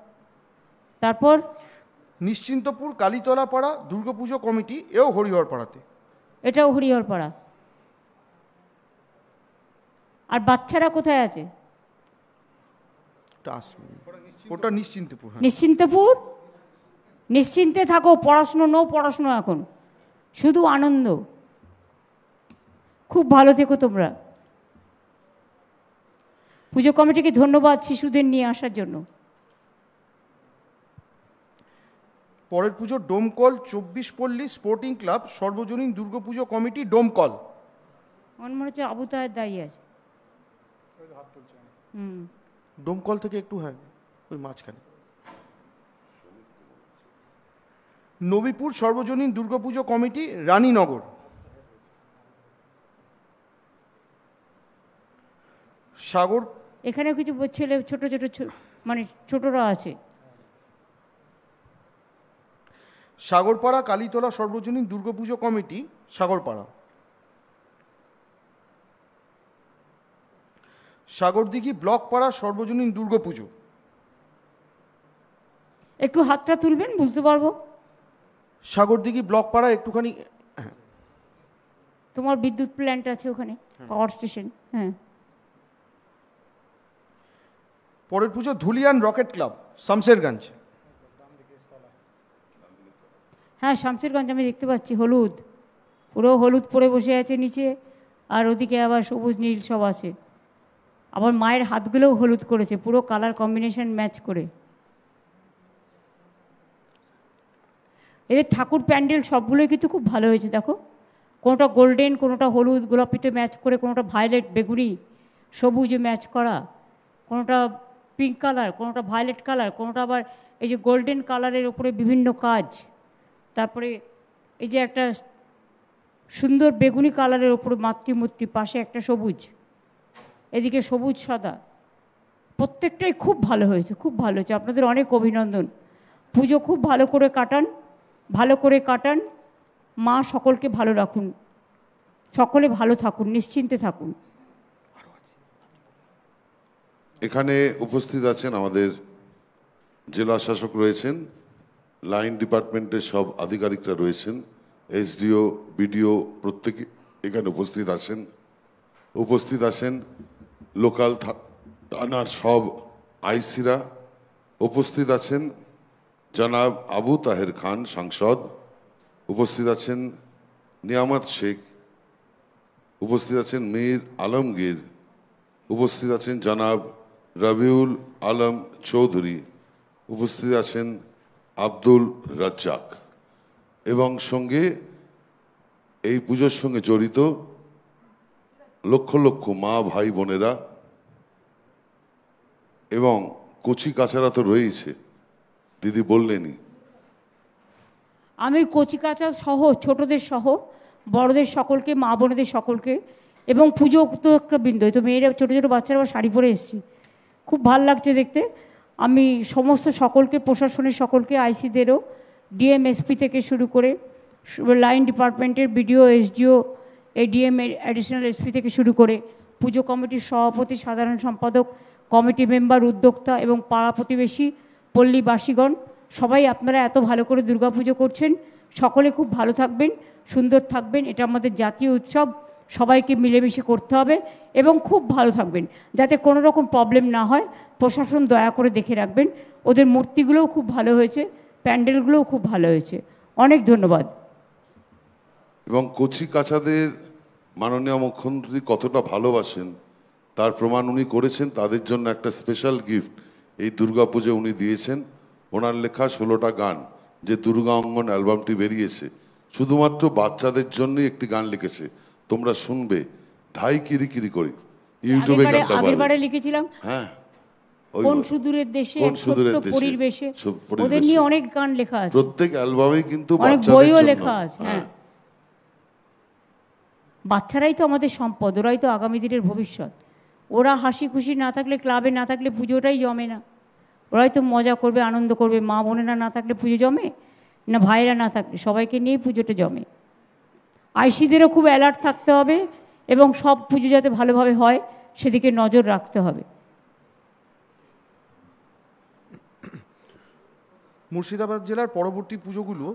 Speaker 2: তারপর
Speaker 1: নিশ্চিন্তপুর কালীতলা পাড়া দুর্গাপুজো কমিটি, এও হরিহরপাড়াতে।
Speaker 2: এটাও হরিহরপাড়া। আর বাচ্চারা কোথায় আছে?
Speaker 1: ওটা নিশ্চিন্তপুর। হ্যাঁ,
Speaker 2: নিশ্চিন্তপুর। নিশ্চিন্তে থাকো, পড়াশুনো নো পড়াশুনো, এখন শুধু আনন্দ। খুব ভালো থেকো তোমরা। পুজো কমিটিকে ধন্যবাদ শিশুদের নিয়ে আসার জন্য।
Speaker 1: পরের পুজো ডোমকল 24 পল্লী স্পোর্টিং ক্লাব সর্বজনীন দুর্গাপুজো কমিটি ডোমকল,
Speaker 2: মনে হচ্ছে আবু তাহের দাঁড়িয়ে আছে।
Speaker 1: ডোমকল থেকে একটু, হ্যাঁ ওই মাঝখানে। নবীপুর সর্বজনীন দুর্গাপুজো কমিটি রানীনগর, সাগর,
Speaker 2: এখানেও কিছু ছেলে ছোট ছোট মানে ছোটরা আছে।
Speaker 1: সাগরপাড়া কালীতলা সর্বজনীন দুর্গাপুজো কমিটি সাগরপাড়া, সাগরদিঘি ব্লক পাড়া সর্বজনীন দুর্গাপুজো।
Speaker 2: একটু হাতটা তুলবেন, বুঝতে পারবো।
Speaker 1: সাগরদিঘি ব্লক পাড়া একটুখানি, হ্যাঁ।
Speaker 2: তোমার বিদ্যুৎ প্ল্যান্ট আছে ওখানে, পাওয়ার স্টেশন, হ্যাঁ।
Speaker 1: পরের পুজো ধুলিয়ান রকেট ক্লাব শামশেরগঞ্জ,
Speaker 2: হ্যাঁ শামশেরগঞ্জ আমি দেখতে পাচ্ছি। হলুদ, পুরো হলুদ পরে বসে আছে নিচে, আর ওদিকে আবার সবুজ নীল সব আছে। আবার মায়ের হাতগুলোও হলুদ করেছে, পুরো কালার কম্বিনেশন ম্যাচ করে। এদের ঠাকুর প্যান্ডেল সবগুলোই কিন্তু খুব ভালো হয়েছে, দেখো। কোনোটা গোল্ডেন, কোনোটা হলুদ গোলাপিতে ম্যাচ করে, কোনোটা ভায়োলেট বেগুনি সবুজে ম্যাচ করা, কোনোটা পিঙ্ক কালার, কোনোটা ভায়োলেট কালার, কোনোটা আবার এই যে গোল্ডেন কালারের ওপরে বিভিন্ন কাজ। তারপরে এই যে একটা সুন্দর বেগুনি কালারের ওপরে মাতৃমূর্তি, পাশে একটা সবুজ, এদিকে সবুজ সাদা, প্রত্যেকটাই খুব ভালো হয়েছে, খুব ভালো হয়েছে। আপনাদের অনেক অভিনন্দন। পুজো খুব ভালো করে কাটান, ভালো করে কাটান। মা সকলকে ভালো রাখুন, সকলে ভালো থাকুন, নিশ্চিন্তে থাকুন।
Speaker 3: এখানে উপস্থিত আছেন আমাদের জেলা শাসক রয়েছেন, লাইন ডিপার্টমেন্টের সব আধিকারিকরা রয়েছেন, এসডিও বিডিও প্রত্যেকে এখানে উপস্থিত আছেন। উপস্থিত আছেন লোকাল থানার সব আইসিরা। উপস্থিত আছেন জনাব আবু তাহের খান সাংসদ। উপস্থিত আছেন নিয়ামত শেখ। উপস্থিত আছেন মীর আলমগীর। উপস্থিত আছেন জনাব রবিউল আলম চৌধুরী। উপস্থিত আছেন আব্দুল রাজ্জাক, এবং সঙ্গে এই পুজোর সঙ্গে জড়িত লক্ষ লক্ষ মা ভাই বোনেরা এবং কচি কাচারা তো রয়েছে, দিদি বললেনই।
Speaker 2: আমি কচিকাচা সহ, ছোটদের সহ, বড়দের সকলকে, মা বোনেদের সকলকে, এবং পুজো বৃন্দ, তো মেয়েরা ছোটো ছোটো বাচ্চারা আবার শাড়ি পরে এসেছি, খুব ভাল লাগছে দেখতে। আমি সমস্ত সকলকে, প্রশাসনের সকলকে, আইসিদেরও, ডিএমএসপি থেকে শুরু করে লাইন ডিপার্টমেন্টের BDO, SDO, ADM, additional SP থেকে শুরু করে পুজো কমিটির সভাপতি, সাধারণ সম্পাদক, কমিটি মেম্বার, উদ্যোক্তা এবং পাড়া প্রতিবেশী, পল্লীবাসীগণ, সবাই আপনারা এত ভালো করে দুর্গাপুজো করছেন। সকলে খুব ভালো থাকবেন, সুন্দর থাকবেন। এটা আমাদের জাতীয় উৎসব, সবাইকে মিলেমিশে করতে হবে এবং খুব ভালো থাকবেন, যাতে কোনো রকম প্রবলেম না হয়। প্রশাসন দয়া করে দেখে রাখবেন। ওদের মূর্তিগুলোও খুব ভালো হয়েছে, প্যান্ডেলগুলোও খুব ভালো হয়েছে। অনেক ধন্যবাদ।
Speaker 3: এবং কচি কাচাদের মাননীয় মুখ্যমন্ত্রী কতটা ভালোবাসেন তার প্রমাণ উনি করেছেন। তাদের জন্য একটা স্পেশাল গিফট এই দুর্গাপুজো উনি দিয়েছেন। ওনার লেখা 16টা গান, যে দুর্গা অঙ্গন অ্যালবামটি বেরিয়েছে, শুধুমাত্র বাচ্চাদের জন্যই একটি গান লিখেছে। তোমরা শুনবে, ধাই কিরি করে, ইউটিউবে গানটা
Speaker 2: আগেরবারে লিখেছিলাম,
Speaker 3: হ্যাঁ,
Speaker 2: কোন সুদূরের দেশে
Speaker 3: কোন সুদূরের
Speaker 2: ছোট্ট
Speaker 3: দেশে,
Speaker 2: পরিবেশে,
Speaker 3: পরিবেশে।
Speaker 2: ওদের নিয়ে অনেক গান লেখা আছে,
Speaker 3: প্রত্যেক অ্যালবামেই কিন্তু
Speaker 2: অনেক
Speaker 3: বাচ্চাদের
Speaker 2: বইও
Speaker 3: জন্য।
Speaker 2: লেখা আছে। হ্যাঁ, বাচ্চারাই তো আমাদের সম্পদ, ওরাই তো আগামী দিনের ভবিষ্যৎ। ওরা হাসি খুশি না থাকলে, ক্লাবে না থাকলে পুজোটাই জমে না। ওরাই তো মজা করবে, আনন্দ করবে। মা বোনেরা না থাকলে পুজো জমে না, ভাইরা না থাকলে, সবাইকে নিয়েই পুজোটা জমে। আইসিদেরও খুব অ্যালার্ট থাকতে হবে এবং সব পুজো যাতে ভালোভাবে হয় সেদিকে নজর রাখতে হবে।
Speaker 1: মুর্শিদাবাদ জেলার পরবর্তী পুজোগুলো: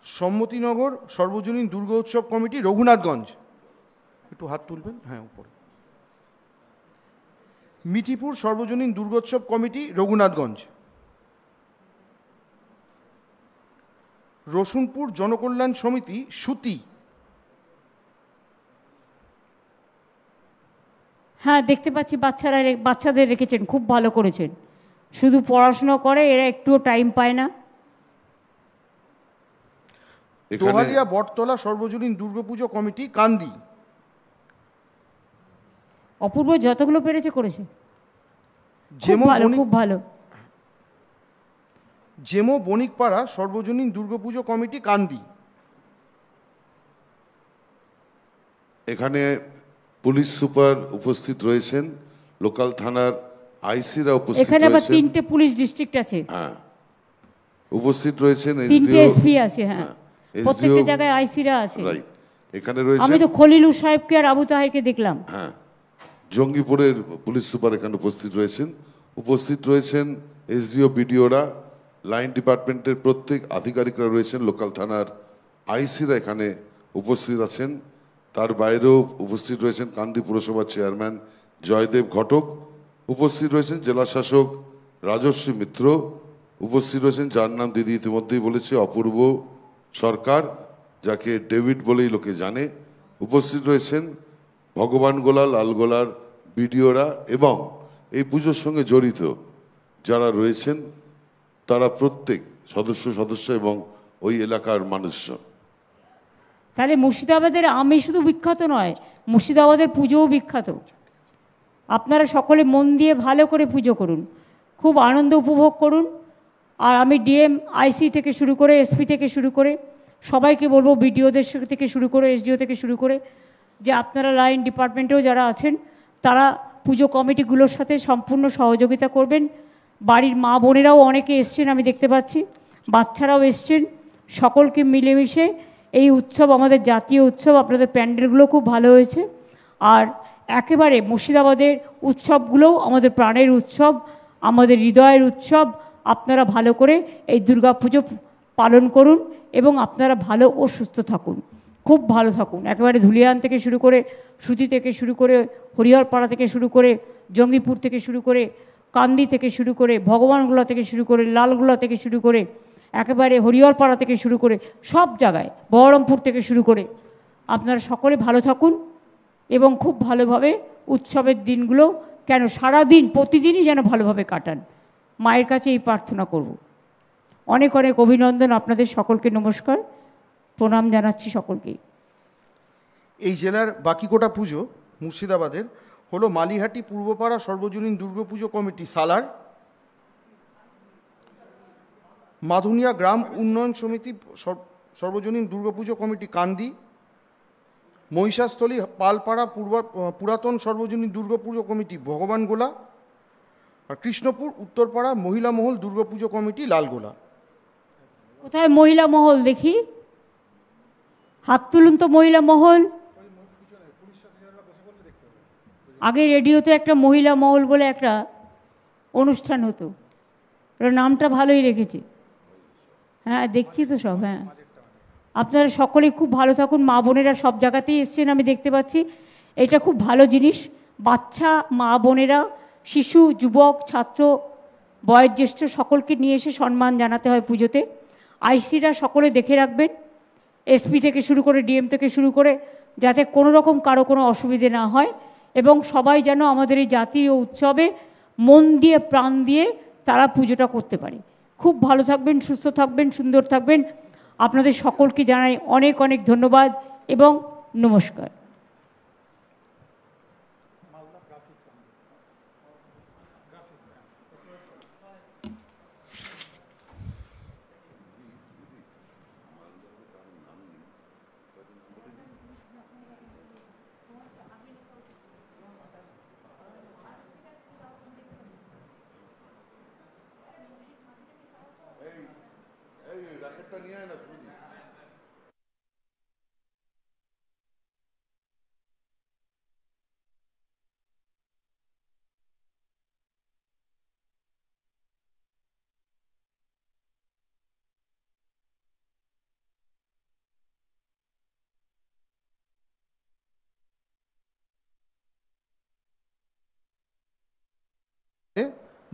Speaker 1: সম্মতিনগর সর্বজনীন দুর্গোৎসব কমিটি, রঘুনাথগঞ্জ। একটু হাত তুলবেন, হ্যাঁ উপরে। মিঠিপুর সর্বজনীন দুর্গোৎসব কমিটি, রঘুনাথগঞ্জ। রসুনপুর জনকল্যাণ সমিতি, সুতি।
Speaker 2: হ্যাঁ, দেখতে পাচ্ছি বাচ্চাদের রেখেছেন, খুব ভালো করেছেন। শুধু পড়াশুনো করে, এরা একটুও টাইম পায় না।
Speaker 1: দোহালিয়া বটতলা সর্বজনীন দুর্গাপুজো কমিটি, কান্দি।
Speaker 2: অপূর্ব যতগুলো পেরেছে করেছে, খুব ভালো।
Speaker 1: জেমো বণিকপাড়া সর্বজনীন দুর্গাপুজো কমিটি, কান্দি।
Speaker 3: এখানে পুলিশ সুপার উপস্থিত রয়েছেন, লোকাল থানার আইসিরা উপস্থিত রয়েছেন।
Speaker 2: এখানে আবার 3টে পুলিশ ডিস্ট্রিক্ট আছে।
Speaker 3: হ্যাঁ, উপস্থিত রয়েছেন
Speaker 2: 3টে এসপি আছে। হ্যাঁ, প্রত্যেকটা জায়গায় আইসিরা আছে।
Speaker 3: রাইট, এখানে রয়েছে।
Speaker 2: আমি তো খলিলুর সাহেবকে আর আবু তাহেরকে দেখলাম।
Speaker 3: হ্যাঁ, জঙ্গিপুরের পুলিশ সুপার এখানে উপস্থিত রয়েছেন। উপস্থিত রয়েছেন এসডিও, বিডিওরা, লাইন ডিপার্টমেন্টের প্রত্যেক আধিকারিকরা রয়েছেন, লোকাল থানার আইসিরা এখানে উপস্থিত আছেন। তার বাইরেও উপস্থিত রয়েছেন কান্দি পুরসভার চেয়ারম্যান জয়দেব ঘটক, উপস্থিত রয়েছেন জেলা শাসক রাজশ্রী মিত্র, উপস্থিত রয়েছেন, যার নাম দিদি ইতিমধ্যেই বলেছে, অপূর্ব সরকার, যাকে ডেভিড বলেই লোকে জানে। উপস্থিত রয়েছেন ভগবানগোলা, লালগোলার বিডিওরা এবং এই পুজোর সঙ্গে জড়িত যারা রয়েছেন তারা প্রত্যেক সদস্য এবং ওই এলাকার মানুষজন।
Speaker 2: তাহলে মুর্শিদাবাদের আমি শুধু বিখ্যাত নয়, মুর্শিদাবাদের পুজোও বিখ্যাত। আপনারা সকলে মন দিয়ে ভালো করে পুজো করুন, খুব আনন্দ উপভোগ করুন। আর আমি ডিএম, আইসি থেকে শুরু করে, এসপি থেকে শুরু করে সবাইকে বলবো, বিডিওদের থেকে শুরু করে, এসডিও থেকে শুরু করে, যে আপনারা লাইন ডিপার্টমেন্টেও যারা আছেন তারা পুজো কমিটিগুলোর সাথে সম্পূর্ণ সহযোগিতা করবেন। বাড়ির মা বোনেরাও অনেকে এসছেন, আমি দেখতে পাচ্ছি, বাচ্চারাও এসছেন। সকলকে মিলেমিশে এই উৎসব, আমাদের জাতীয় উৎসব, আপনাদের প্যান্ডেলগুলো খুব ভালো হয়েছে। আর একেবারে মুর্শিদাবাদের উৎসবগুলোও আমাদের প্রাণের উৎসব, আমাদের হৃদয়ের উৎসব। আপনারা ভালো করে এই দুর্গাপুজো পালন করুন এবং আপনারা ভালো ও সুস্থ থাকুন, খুব ভালো থাকুন। একেবারে ধুলিয়ান থেকে শুরু করে, সুতি থেকে শুরু করে, হরিহরপাড়া থেকে শুরু করে, জঙ্গিপুর থেকে শুরু করে, কান্দি থেকে শুরু করে, ভগবানগোলা থেকে শুরু করে, লালগোলা থেকে শুরু করে, একেবারে হরিহরপাড়া থেকে শুরু করে, সব জায়গায়, বহরমপুর থেকে শুরু করে, আপনারা সকলে ভালো থাকুন এবং খুব ভালোভাবে উৎসবের দিনগুলো, কেন সারাদিন প্রতিদিনই যেন ভালোভাবে কাটান, মায়ের কাছে এই প্রার্থনা করব। অনেক অনেক অভিনন্দন আপনাদের সকলকে, নমস্কার, প্রণাম জানাচ্ছি সকলকেই।
Speaker 1: এই জেলার বাকি কোটা পুজো মুর্শিদাবাদের হলো মালিহাটি পূর্বপাড়া সর্বজনীন দুর্গাপুজো কমিটি, সালার। মাধুনিয়া গ্রাম উন্নয়ন সমিতি সর্বজনীন দুর্গাপুজো কমিটি, কান্দি। মহিষাস্থলী পালপাড়া পুরাতন সর্বজনীন দুর্গাপুজো কমিটি, ভগবানগোলা। আর কৃষ্ণপুর উত্তরপাড়া মহিলা মহল দুর্গাপুজো কমিটি, লালগোলা।
Speaker 2: কোথায় মহিলা মহল দেখি? হাত তুলুন তো মহিলা মহল। আগে রেডিওতে একটা মহিলা মহল বলে একটা অনুষ্ঠান হতো, ওরা নামটা ভালোই রেখেছে। হ্যাঁ, দেখছি তো সব। হ্যাঁ, আপনারা সকলেই খুব ভালো থাকুন। মা বোনেরা সব জায়গাতেই এসছেন, আমি দেখতে পাচ্ছি। এটা খুব ভালো জিনিস। বাচ্চা, মা বোনেরা, শিশু, যুবক, ছাত্র, বয়োজ্যেষ্ঠ সকলকে নিয়ে এসে সম্মান জানাতে হয় পুজোতে। আইসিরা সকলে দেখে রাখবেন, এসপি থেকে শুরু করে ডিএম থেকে শুরু করে, যাতে কোনো রকম কারো কোনো অসুবিধে না হয়, এবং সবাই যেন আমাদের এই জাতীয় উৎসবে মন দিয়ে প্রাণ দিয়ে তারা পুজোটা করতে পারে। খুব ভালো থাকবেন, সুস্থ থাকবেন, সুন্দর থাকবেন। আপনাদের সকলকে জানাই অনেক অনেক ধন্যবাদ এবং নমস্কার।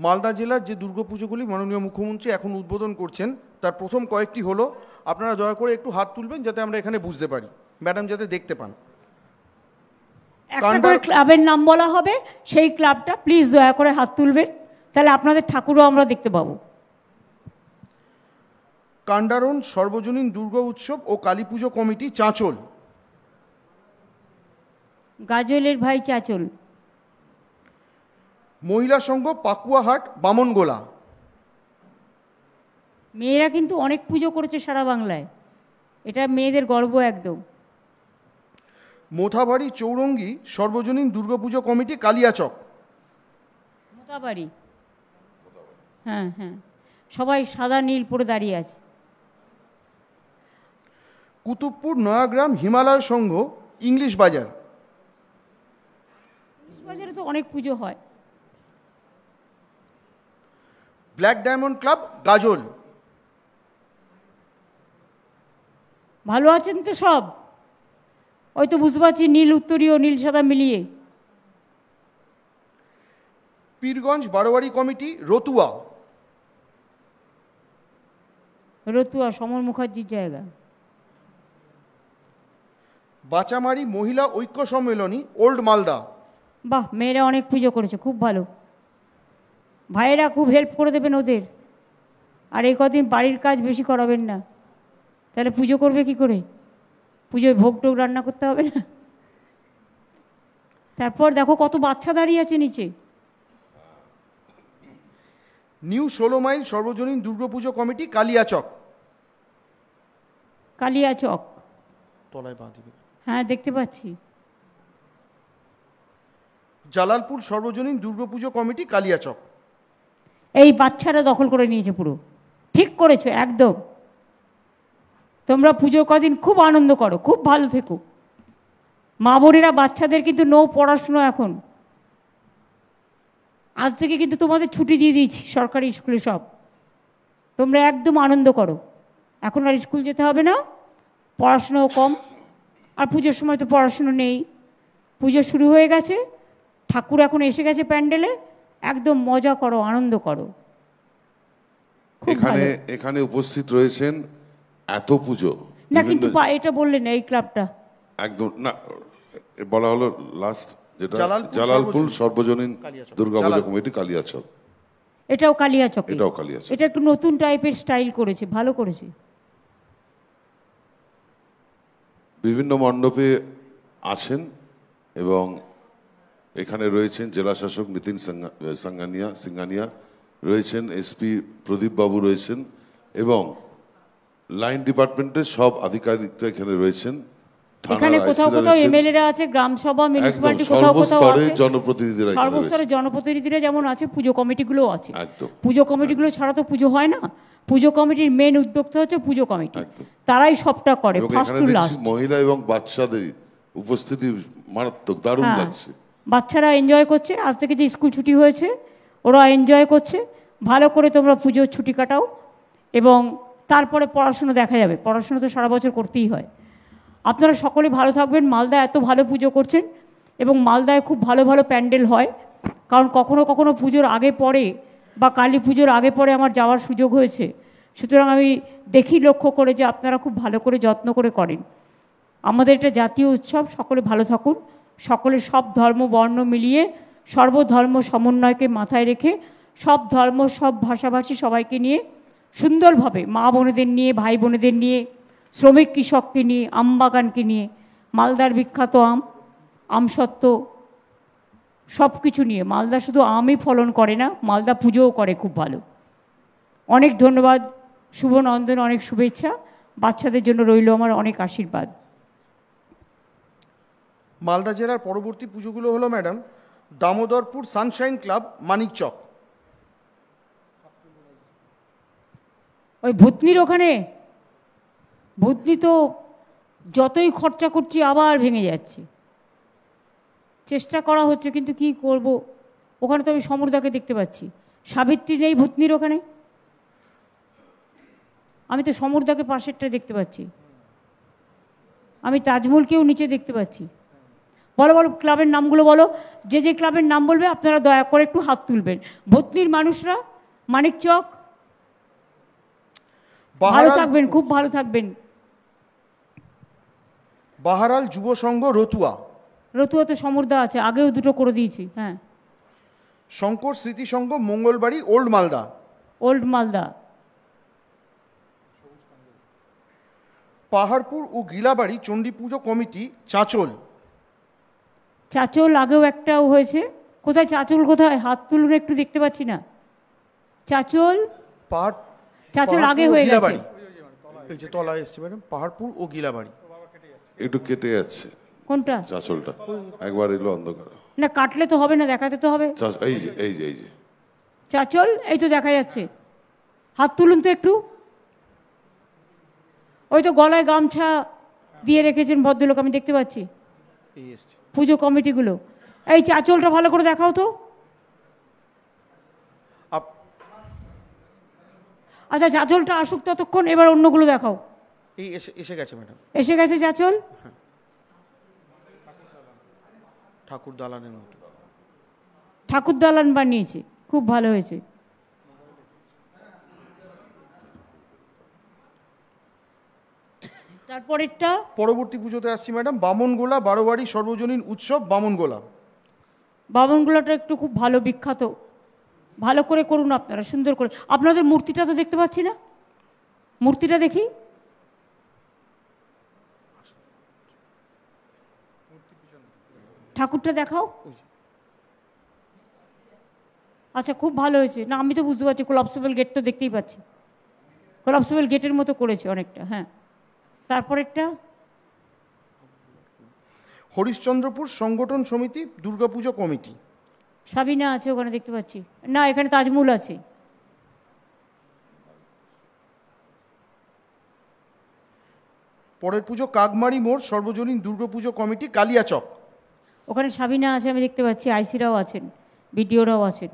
Speaker 1: মালদা জেলার যে দুর্গাপুজোগুলি মাননীয় মুখ্যমন্ত্রী এখন উদ্বোধন করছেন, তার প্রথম কয়েকটি হলো, আপনারা দয়া করে একটু হাত তুলবেন যাতে আমরা এখানে বুঝতে পারি, ম্যাডাম যাতে দেখতে পান।
Speaker 2: একটা করে ক্লাবের নাম বলা হবে, সেই ক্লাবটা প্লিজ দয়া করে হাত তুলবেন, তাহলে আপনাদের ঠাকুরও আমরা দেখতে পাবো।
Speaker 1: কান্ডারন সর্বজনীন দুর্গা উৎসব ও কালী পুজো কমিটি, চাঁচল।
Speaker 2: গাজলের ভাই চাচল।
Speaker 1: মহিলা সংঘ, পাকুয়াহাট, বামনগোলা।
Speaker 2: মেয়েরা কিন্তু অনেক পুজো করেছে সারা বাংলায়, এটা মেয়েদের গর্ব একদম।
Speaker 1: মোথাবাড়ি চৌরঙ্গি সর্বজনীন দুর্গাপুজো কমিটি, কালিয়াচক।
Speaker 2: মোতাবাড়ি, হ্যাঁ হ্যাঁ, সবাই সাদা নীল পরে দাঁড়িয়ে আছে।
Speaker 1: কুতুবপুর নয়াগ্রাম হিমালয় সংঘ, ইংলিশ বাজার।
Speaker 2: বাজারে তো অনেক পুজো হয়।
Speaker 1: ব্ল্যাক ডায়মন্ড ক্লাব, গাজল।
Speaker 2: ভালো আছেন তো সব? ওই তো বুঝতে পারছি, নীল উত্তরীয়, নীল সাদা মিলিয়ে।
Speaker 1: পীরগঞ্জ বারোয়ারি কমিটি, রতুয়া।
Speaker 2: রতুয়া সমর মুখার্জির জায়গা।
Speaker 1: বাচামারি মহিলা ঐক্য সম্মেলনী, ওল্ড মালদা।
Speaker 2: বাহ, মেয়েরা অনেক পুজো করেছে, খুব ভালো। ভাইয়েরা খুব হেল্প করে দেবেন ওদের। আর এই কদিন বাড়ির কাজ বেশি করাবেন না, তাহলে পুজো করবে কি করে? পুজোয় ভোগ টোগ রান্না করতে হবে না? তারপর দেখো কত বাচ্চা দাঁড়িয়ে আছে নিচে।
Speaker 1: নিউ 16 মাইল সর্বজনীন দুর্গাপুজো কমিটি, কালিয়াচক।
Speaker 2: কালিয়াচক,
Speaker 1: তলায় বাঁ দিকে।
Speaker 2: হ্যাঁ দেখতে পাচ্ছি।
Speaker 1: জালালপুর সর্বজনীন দুর্গাপুজো কমিটি, কালিয়াচক।
Speaker 2: এই বাচ্চারা দখল করে নিয়েছে পুরো। ঠিক করেছো একদম। তোমরা পুজো কদিন খুব আনন্দ করো, খুব ভালো থেকো। মা বোনেরা, বাচ্চাদের কিন্তু নো পড়াশুনো এখন। আজ থেকে কিন্তু তোমাদের ছুটি দিয়ে দিয়েছি সরকারি স্কুলে সব। তোমরা একদম আনন্দ করো, এখন আর স্কুল যেতে হবে না, পড়াশুনোও কম। আর পুজোর সময় তো পড়াশুনো নেই, পুজো শুরু হয়ে গেছে, ঠাকুর এখন এসে গেছে প্যান্ডেলে, একদম মজা করো, আনন্দ করো।
Speaker 3: এখানে এখানে উপস্থিত রয়েছেন এত পুজো
Speaker 2: না, কিন্তু এটা বললেন না এই ক্লাবটা
Speaker 3: একদম না, বলা হলো লাস্ট যেটা
Speaker 1: জালালপুর
Speaker 3: জালালপুর সর্বজনীন দুর্গা পুজো
Speaker 1: জালালপুর।
Speaker 3: কমিটি, কালিয়াচক।
Speaker 2: এটাও কালিয়াচক।
Speaker 3: এটাও কালিয়াচক।
Speaker 2: এটা একটু নতুন টাইপের স্টাইল করেছে, ভালো করেছে।
Speaker 3: বিভিন্ন মণ্ডপে আছেন এবং এখানে রয়েছেন জেলা শাসক নিতিন সিঙ্গানিয়া রয়েছেন, এসপি প্রদীপ বাবু রয়েছেন এবং লাইন ডিপার্টমেন্টের সব আধিকারিকরা এখানে রয়েছেন।
Speaker 2: এখানে কোথাও কোথাও এমএলএরা আছে, গ্রাম সভা, মিউনিসিপ্যালিটি কোথাও কোথাও আছে,
Speaker 3: জনপ্রতিনিধিরা,
Speaker 2: সর্বস্তরের জনপ্রতিনিধিরা যেমন আছে, পুজো কমিটিগুলোও আছে।
Speaker 3: একদম।
Speaker 2: পুজো কমিটিগুলো ছাড়া তো পুজো হয় না। পুজো কমিটির মেন উদ্যোক্তা হচ্ছে পুজো কমিটি, তারাই সবটা করে ফার্স্ট টু লাস্ট।
Speaker 3: মহিলা এবং বাচ্চাদের উপস্থিতি মারাত্মক, দারুণ লাগছে।
Speaker 2: বাচ্চারা এনজয় করছে, আজ থেকে যে স্কুল ছুটি হয়েছে ওরা এনজয় করছে। ভালো করে তোমরা পুজোর ছুটি কাটাও এবং তারপরে পড়াশুনো দেখা যাবে, পড়াশুনো তো সারা বছর করতেই হয়। আপনারা সকলে ভালো থাকবেন। মালদা এত ভালো পুজো করছেন এবং মালদায় খুব ভালো ভালো প্যান্ডেল হয়, কারণ কখনো কখনো পুজোর আগে পরে বা কালী পুজোর আগে পরে আমার যাওয়ার সুযোগ হয়েছে, সুতরাং আমি দেখি লক্ষ্য করে যে আপনারা খুব ভালো করে যত্ন করে করেন। আমাদের এটা জাতীয় উৎসব, সকলে ভালো থাকুন। সকলে সব ধর্ম বর্ণ মিলিয়ে সর্বধর্ম সমন্বয়কে মাথায় রেখে সব ধর্ম সব ভাষাভাষী সবাইকে নিয়ে সুন্দরভাবে, মা বোনেদের নিয়ে, ভাই বোনেদের নিয়ে, শ্রমিক কৃষককে নিয়ে, আমবাগানকে নিয়ে, মালদার বিখ্যাত আমসত্ত্ব সব কিছু নিয়ে। মালদা শুধু আমই ফলন করে না, মালদা পুজোও করে খুব ভালো। অনেক ধন্যবাদ, শুভ নন্দন, অনেক শুভেচ্ছা। বাচ্চাদের জন্য রইল আমার অনেক আশীর্বাদ।
Speaker 1: মালদা জেলার পরবর্তী পুজোগুলো হলো madam Damodarpur Sunshine club, Manikchak.
Speaker 2: ওই ভূতনির ওখানে, ভূতনি তো যতই খরচা করছি আবার ভেঙে যাচ্ছে। চেষ্টা করা হচ্ছে কিন্তু কি করব, ওখানে তো আমি সমরদাকে দেখতে পাচ্ছি। সাবিত্রী নেই ভূতনির ওখানে, আমি তো সমরদাকে পাশেরটা দেখতে পাচ্ছি, আমি তাজমহলকেও নিচে দেখতে পাচ্ছি। বলো বলো ক্লাবের নামগুলো বলো, যে যে ক্লাবের নাম বলবে আপনারা দয়া করে একটু হাত তুলবেন। ভূতনির মানুষরা, মানিকচক, ভালো থাকবেন, খুব ভালো থাকবেন।
Speaker 1: বাহারাল যুব সংঘ, রতুয়া।
Speaker 2: রতুয়াতে সমরদা আছে, আগেও দুটো করে দিয়েছি। হ্যাঁ,
Speaker 1: শঙ্কর স্মৃতি সংঘ, মঙ্গলবাড়ি, ওল্ড মালদা।
Speaker 2: ওল্ড মালদা।
Speaker 1: পাহাড়পুর ও গিলাবাড়ি চণ্ডী পুজো কমিটি, চাঁচল।
Speaker 2: চাঁচল আগেও একটাও হয়েছে। কোথায় চাঁচল, কোথায়? হাত তুলুন, একটু দেখতে পাচ্ছি না। চাঁচল, চাঁচল আগে হয়ে গেছে।
Speaker 1: এই যে তলায় এসছে ম্যাডাম, পাহাড়পুর ও গিলাবাড়ি।
Speaker 3: একটু কেটে যাচ্ছে
Speaker 2: কোনটা?
Speaker 3: চাঁচলটা একবার এলো অন্ধকার।
Speaker 2: না কাটলে তো হবে না, দেখাতে তো হবে।
Speaker 3: এই যে এই যে এই যে
Speaker 2: চাঁচল, এই তো দেখা যাচ্ছে। হাত তুলুন তো একটু। ওই তো গলায় গামছা দিয়ে রেখেছেন ভদ্রলোক, আমি দেখতে পাচ্ছি।
Speaker 1: এই এসছে
Speaker 2: পুজো কমিটিগুলো। এই চাঁচলটা ভালো করে দেখাও তো। আচ্ছা, চাঁচলটা আসুক ততক্ষণ, এবার অন্যগুলো দেখাও।
Speaker 1: এই এসে গেছে ম্যাডাম,
Speaker 2: এসে গেছে চাঁচল।
Speaker 1: ঠাকুর দালানের মতো
Speaker 2: ঠাকুর দালান বানিয়েছে, খুব ভালো হয়েছে। তারপরেরটা
Speaker 1: পরবর্তী পুজোতে আসছি ম্যাডাম, বামনগোলা বারোয়ারি সর্বজনীন উৎসব, বামনগোলা।
Speaker 2: বামনগোলাটা একটু খুব ভালো, বিখ্যাত। ভালো করে করুন আপনারা, সুন্দর করে। আপনাদের মূর্তিটা তো দেখতে পাচ্ছি না, মূর্তিটা দেখি। ঠাকুরটা দেখাও। আচ্ছা, খুব ভালো হয়েছে। না আমি তো বুঝতে পারছি, কোলাপসেবল গেট তো দেখতেই পাচ্ছি, কোলাপসেবল গেটের মতো করেছে অনেকটা। হ্যাঁ, তারপরেরটা
Speaker 1: হরিশ্চন্দ্রপুর সংগঠন সমিতি, দুর্গাপুজো কমিটি।
Speaker 2: সাবিনা আছে ওখানে দেখতে পাচ্ছি। না, এখানে তাজমহল আছে।
Speaker 1: পরের পুজো কাকমারি মোড় সর্বজনীন দুর্গাপুজো কমিটি, কালিয়াচক।
Speaker 2: ওখানে সাবিনা আছে, আমি দেখতে পাচ্ছি। আইসিরাও আছেন, বিডিওরাও আছেন।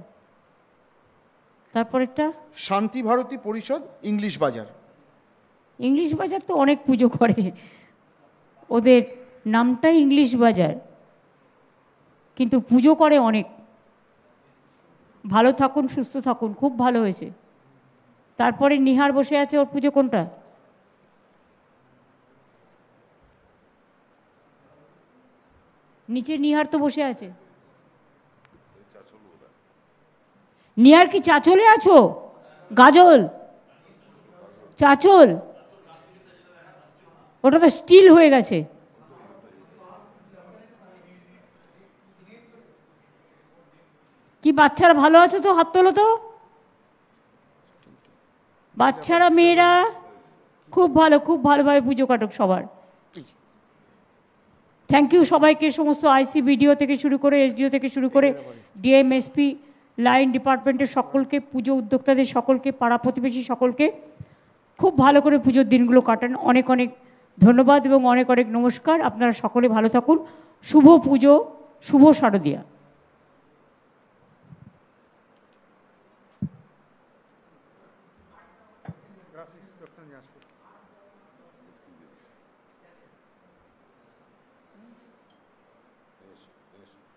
Speaker 2: তারপরেরটা
Speaker 1: শান্তি ভারতী পরিষদ, ইংলিশ বাজার।
Speaker 2: ইংলিশ বাজার তো অনেক পুজো করে, ওদের নামটাই ইংলিশ বাজার, কিন্তু পুজো করে অনেক। ভালো থাকুন, সুস্থ থাকুন, খুব ভালো হয়েছে। তারপরে নিহার বসে আছে, ওর পুজো কোনটা? নিচে নিহার তো বসে আছে। নিহার কি চাঁচলে আছো? গাজল, চাঁচল, ওটা তো স্টিল হয়ে গেছে। কি বাচ্চারা ভালো আছো তো? হাত তোলো তো। বাচ্চারা, মেয়েরা খুব ভালো, খুব ভালোভাবে পুজো কাটুক সবার। থ্যাংক ইউ সবাইকে, সমস্ত আইসি, বিডিও থেকে শুরু করে, এসডিও থেকে শুরু করে, ডিএম, এসপি, লাইন ডিপার্টমেন্টের সকলকে, পুজো উদ্যোক্তাদের সকলকে, পাড়া প্রতিবেশী সকলকে। খুব ভালো করে পুজোর দিনগুলো কাটান। অনেক অনেক ধন্যবাদ এবং অনেক অনেক নমস্কার। আপনারা সকলে ভালো থাকুন। শুভ পুজো, শুভ শারদীয়া।
Speaker 1: এখানে এসো।